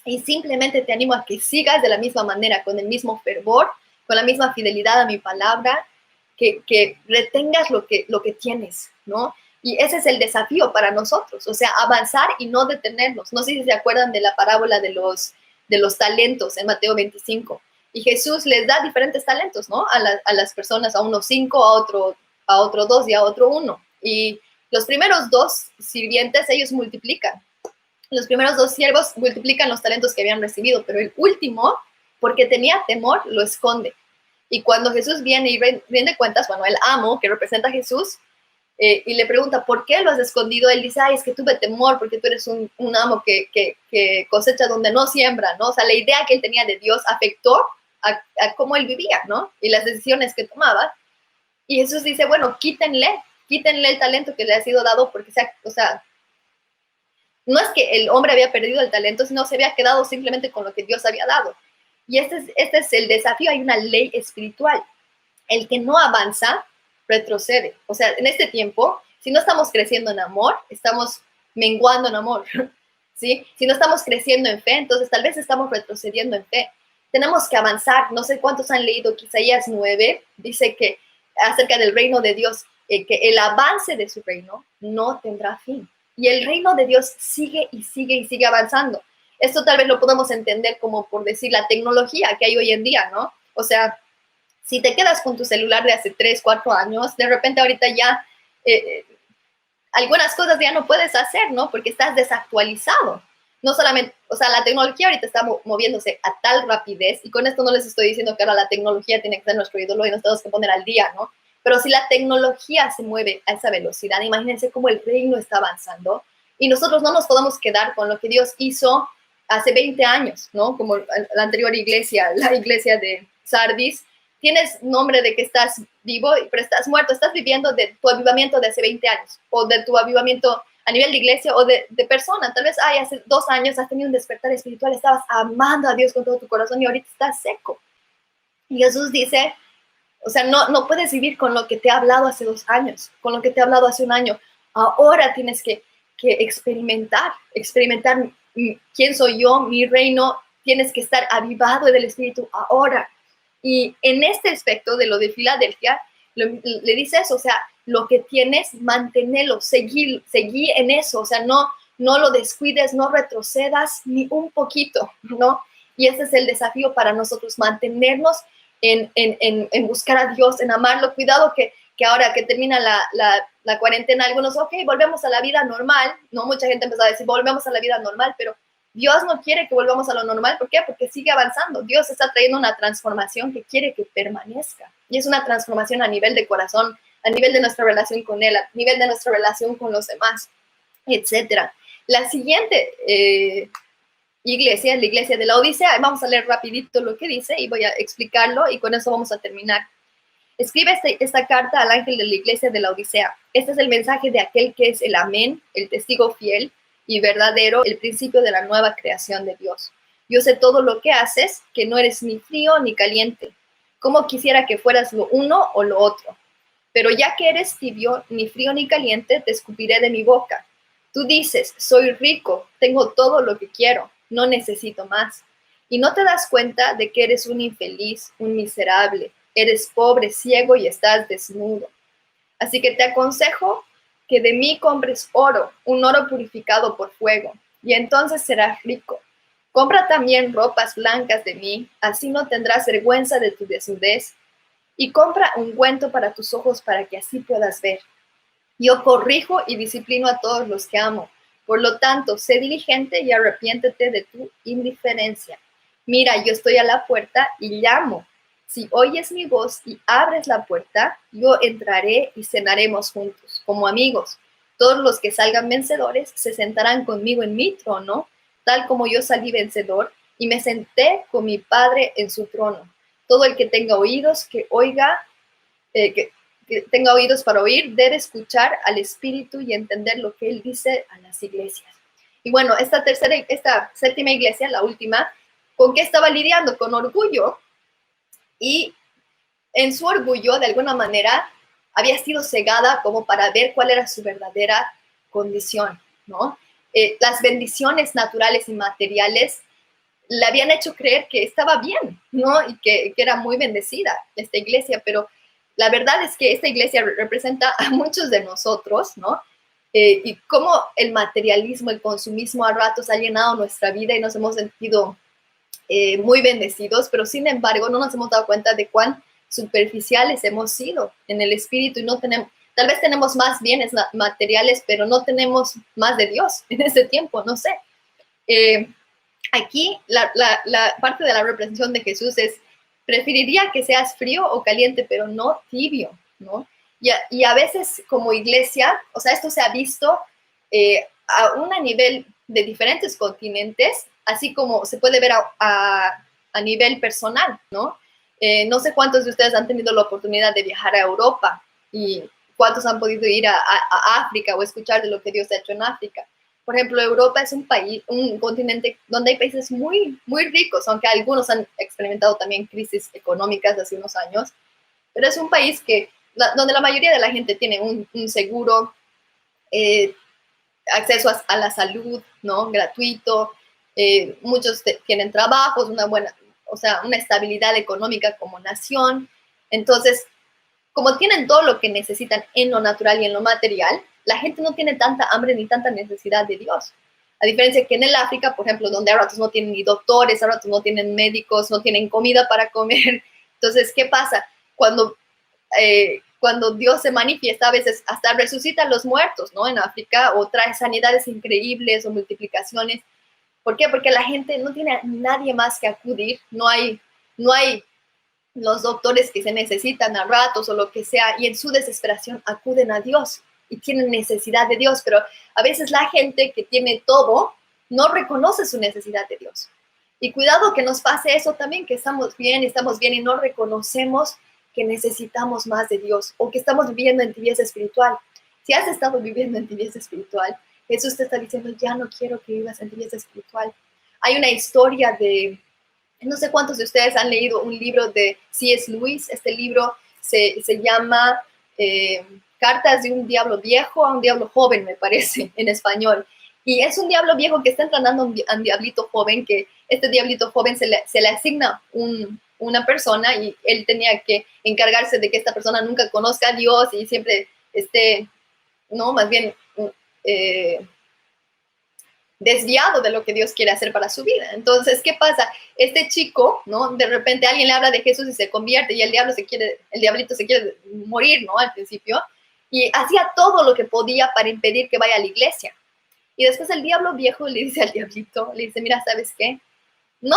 Speaker 3: y simplemente te animo a que sigas de la misma manera, con el mismo fervor, con la misma fidelidad a mi palabra, que retengas lo que tienes, ¿no? Y ese es el desafío para nosotros, o sea, avanzar y no detenernos. No sé si se acuerdan de la parábola de los talentos en Mateo 25. Y Jesús les da diferentes talentos, ¿no? A las personas, a unos 5, a otro 2 y a otro 1. Y los primeros 2 sirvientes, ellos multiplican. Los primeros 2 siervos multiplican los talentos que habían recibido, pero el último, porque tenía temor, lo esconde. Y cuando Jesús viene y rinde cuentas, bueno, el amo que representa a Jesús, y le pregunta, ¿por qué lo has escondido? Él dice, ay, es que tuve temor porque tú eres un amo que cosecha donde no siembra, ¿no? O sea, la idea que él tenía de Dios afectó a cómo él vivía, ¿no? Y las decisiones que tomaba. Y Jesús dice, bueno, quítenle el talento que le ha sido dado porque, o sea, no es que el hombre había perdido el talento, sino se había quedado simplemente con lo que Dios había dado. Y este es el desafío. Hay una ley espiritual. El que no avanza, retrocede. O sea, en este tiempo, si no estamos creciendo en amor, estamos menguando en amor, ¿sí? Si no estamos creciendo en fe, entonces tal vez estamos retrocediendo en fe. Tenemos que avanzar. No sé cuántos han leído Isaías 9, dice que acerca del reino de Dios, que el avance de su reino no tendrá fin. Y el reino de Dios sigue y sigue y sigue avanzando. Esto tal vez lo podemos entender como por decir la tecnología que hay hoy en día, ¿no? O sea, si te quedas con tu celular de hace 3, 4 años, de repente ahorita ya algunas cosas ya no puedes hacer, ¿no? Porque estás desactualizado. No solamente, o sea, la tecnología ahorita está moviéndose a tal rapidez, y con esto no les estoy diciendo que ahora la tecnología tiene que ser nuestro ídolo y nos tenemos que poner al día, ¿no? Pero si la tecnología se mueve a esa velocidad, imagínense cómo el reino está avanzando, y nosotros no nos podemos quedar con lo que Dios hizo hace 20 años, ¿no? Como la anterior iglesia, la iglesia de Sardis, tienes nombre de que estás vivo, pero estás muerto, estás viviendo de tu avivamiento de hace 20 años, o de tu avivamiento a nivel de iglesia o de persona. Tal vez hace 2 años has tenido un despertar espiritual, estabas amando a Dios con todo tu corazón y ahorita estás seco. Y Jesús dice, o sea, no puedes vivir con lo que te ha hablado hace 2 años, con lo que te ha hablado hace 1 año. Ahora tienes que experimentar quién soy yo, mi reino. Tienes que estar avivado del Espíritu ahora. Y en este aspecto de lo de Filadelfia, le dice eso, o sea, lo que tienes, manténelo, seguí en eso, o sea, no lo descuides, no retrocedas ni un poquito, ¿no? Y ese es el desafío para nosotros, mantenernos en buscar a Dios, en amarlo. Cuidado que ahora que termina la cuarentena, algunos, ok, volvemos a la vida normal, ¿no? Mucha gente empezó a decir, volvemos a la vida normal, pero Dios no quiere que volvamos a lo normal. ¿Por qué? Porque sigue avanzando. Dios está trayendo una transformación que quiere que permanezca. Y es una transformación a nivel de corazón, a nivel de nuestra relación con Él, a nivel de nuestra relación con los demás, etc. La siguiente iglesia, la iglesia de la Odisea, vamos a leer rapidito lo que dice y voy a explicarlo y con eso vamos a terminar. Escribe esta carta al ángel de la iglesia de la Odisea. Este es el mensaje de aquel que es el amén, el testigo fiel y verdadero, el principio de la nueva creación de Dios. Yo sé todo lo que haces, que no eres ni frío ni caliente. Como quisiera que fueras lo uno o lo otro. Pero ya que eres tibio, ni frío ni caliente, te escupiré de mi boca. Tú dices, soy rico, tengo todo lo que quiero, no necesito más. Y no te das cuenta de que eres un infeliz, un miserable. Eres pobre, ciego y estás desnudo. Así que te aconsejo que de mí compres oro, un oro purificado por fuego, y entonces serás rico. Compra también ropas blancas de mí, así no tendrás vergüenza de tu desnudez, y compra ungüento para tus ojos para que así puedas ver. Yo corrijo y disciplino a todos los que amo. Por lo tanto, sé diligente y arrepiéntete de tu indiferencia. Mira, yo estoy a la puerta y llamo. Si oyes mi voz y abres la puerta, yo entraré y cenaremos juntos, como amigos. Todos los que salgan vencedores se sentarán conmigo en mi trono, tal como yo salí vencedor y me senté con mi Padre en su trono. Todo el que tenga oídos, que oiga, que tenga oídos para oír, debe escuchar al Espíritu y entender lo que Él dice a las iglesias. Y bueno, esta séptima iglesia, la última, ¿con qué estaba lidiando? Con orgullo. Y en su orgullo, de alguna manera, había sido cegada como para ver cuál era su verdadera condición, ¿no? Las bendiciones naturales y materiales le habían hecho creer que estaba bien, ¿no? Y que era muy bendecida esta iglesia, pero la verdad es que esta iglesia representa a muchos de nosotros, ¿no? Y cómo el materialismo, el consumismo a ratos ha llenado nuestra vida y nos hemos sentido muy bendecidos, pero sin embargo no nos hemos dado cuenta de cuán superficiales hemos sido en el espíritu y no tenemos, tal vez tenemos más bienes materiales, pero no tenemos más de Dios en ese tiempo, no sé. Aquí la parte de la representación de Jesús es, preferiría que seas frío o caliente, pero no tibio, ¿no? Y a veces como iglesia, o sea, esto se ha visto a un nivel de diferentes continentes, así como se puede ver a nivel personal, ¿no? No sé cuántos de ustedes han tenido la oportunidad de viajar a Europa y cuántos han podido ir a África o escuchar de lo que Dios ha hecho en África. Por ejemplo, Europa es un país, un continente donde hay países muy, muy ricos, aunque algunos han experimentado también crisis económicas hace unos años, pero es un país donde la mayoría de la gente tiene un seguro, acceso a la salud, ¿no? Gratuito, muchos tienen trabajos, una estabilidad económica como nación. Entonces, como tienen todo lo que necesitan en lo natural y en lo material, la gente no tiene tanta hambre ni tanta necesidad de Dios. A diferencia que en el África, por ejemplo, donde a ratos no tienen ni doctores, a ratos no tienen médicos, no tienen comida para comer. Entonces, ¿qué pasa? Cuando Dios se manifiesta, a veces hasta resucita a los muertos, ¿no? En África, o trae sanidades increíbles o multiplicaciones. ¿Por qué? Porque la gente no tiene a nadie más que acudir, no hay los doctores que se necesitan a ratos o lo que sea, y en su desesperación acuden a Dios y tienen necesidad de Dios, pero a veces la gente que tiene todo no reconoce su necesidad de Dios. Y cuidado que nos pase eso también, que estamos bien y no reconocemos que necesitamos más de Dios o que estamos viviendo en tibieza espiritual. Si has estado viviendo en tibieza espiritual, Jesús te está diciendo, ya no quiero que vivas en tibieza espiritual. Hay una historia de, no sé cuántos de ustedes han leído un libro de C.S. Lewis. Este libro se llama Cartas de un diablo viejo a un diablo joven, me parece, en español. Y es un diablo viejo que está entrenando a un diablito joven, que este diablito joven se le asigna una persona y él tenía que encargarse de que esta persona nunca conozca a Dios y siempre esté, no, más bien desviado de lo que Dios quiere hacer para su vida. Entonces, ¿qué pasa? Este chico, ¿no? De repente alguien le habla de Jesús y se convierte y el diablito se quiere morir, ¿no? Al principio. Y hacía todo lo que podía para impedir que vaya a la iglesia. Y después el diablo viejo le dice al diablito, le dice, mira, ¿sabes qué? No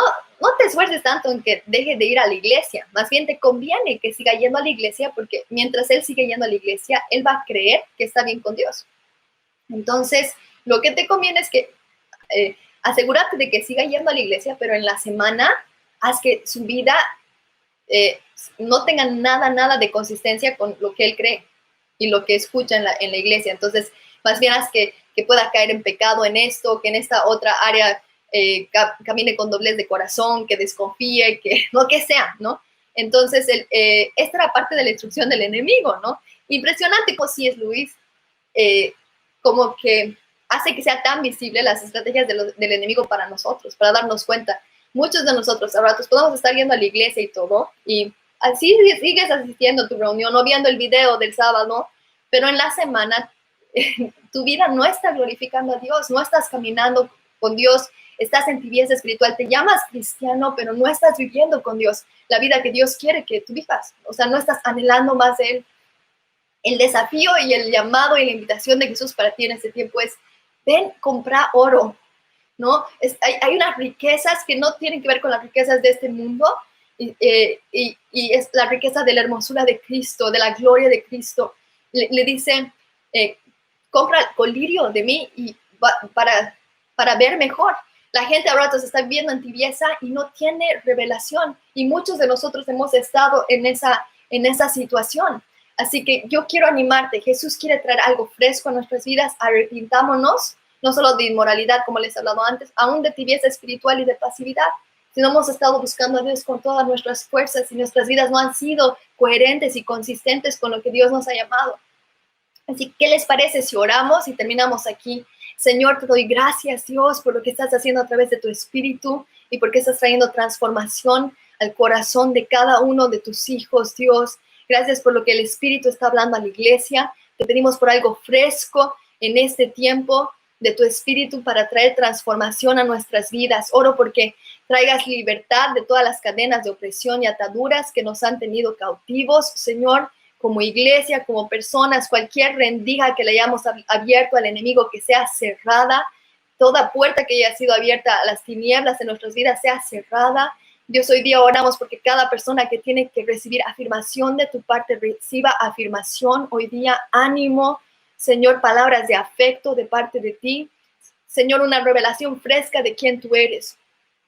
Speaker 3: te esfuerces tanto en que deje de ir a la iglesia. Más bien te conviene que siga yendo a la iglesia, porque mientras él sigue yendo a la iglesia, él va a creer que está bien con Dios. Entonces, lo que te conviene es que asegúrate de que siga yendo a la iglesia, pero en la semana haz que su vida no tenga nada de consistencia con lo que él cree y lo que escucha en la iglesia. Entonces, más bien haz que pueda caer en pecado en esto, que en esta otra área camine con doblez de corazón, que desconfíe, que lo que sea, ¿no? Entonces, esta era parte de la instrucción del enemigo, ¿no? Impresionante como C.S. Lewis, como que hace que sea tan visible las estrategias del enemigo para nosotros, para darnos cuenta. Muchos de nosotros, a ratos, podemos estar yendo a la iglesia y todo, y así sigues asistiendo a tu reunión o viendo el video del sábado, pero en la semana tu vida no está glorificando a Dios, no estás caminando con Dios, estás en tibieza espiritual, te llamas cristiano, pero no estás viviendo con Dios la vida que Dios quiere que tú vivas. O sea, no estás anhelando más de Él. El desafío y el llamado y la invitación de Jesús para ti en este tiempo es, ven, compra oro, ¿no? Hay unas riquezas que no tienen que ver con las riquezas de este mundo, y es la riqueza de la hermosura de Cristo, de la gloria de Cristo. Le dice, compra colirio de mí y para ver mejor. La gente ahora se está viviendo en tibieza y no tiene revelación. Y muchos de nosotros hemos estado en esa situación. Así que yo quiero animarte. Jesús quiere traer algo fresco a nuestras vidas. Arrepintámonos, no solo de inmoralidad, como les he hablado antes, aún de tibieza espiritual y de pasividad. Si no hemos estado buscando a Dios con todas nuestras fuerzas y nuestras vidas no han sido coherentes y consistentes con lo que Dios nos ha llamado. Así, ¿qué les parece si oramos y terminamos aquí? Señor, te doy gracias, Dios, por lo que estás haciendo a través de tu Espíritu y porque estás trayendo transformación al corazón de cada uno de tus hijos, Dios. Gracias por lo que el Espíritu está hablando a la iglesia. Te pedimos por algo fresco en este tiempo de tu Espíritu para traer transformación a nuestras vidas. Oro porque traigas libertad de todas las cadenas de opresión y ataduras que nos han tenido cautivos, Señor, como iglesia, como personas, cualquier rendija que le hayamos abierto al enemigo que sea cerrada, toda puerta que haya sido abierta a las tinieblas en nuestras vidas sea cerrada. Dios, hoy día oramos porque cada persona que tiene que recibir afirmación de tu parte, reciba afirmación hoy día, ánimo, Señor, palabras de afecto de parte de ti. Señor, una revelación fresca de quién tú eres.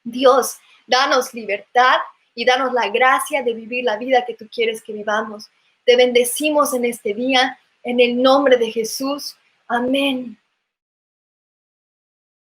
Speaker 3: Dios, danos libertad y danos la gracia de vivir la vida que tú quieres que vivamos. Te bendecimos en este día, en el nombre de Jesús. Amén.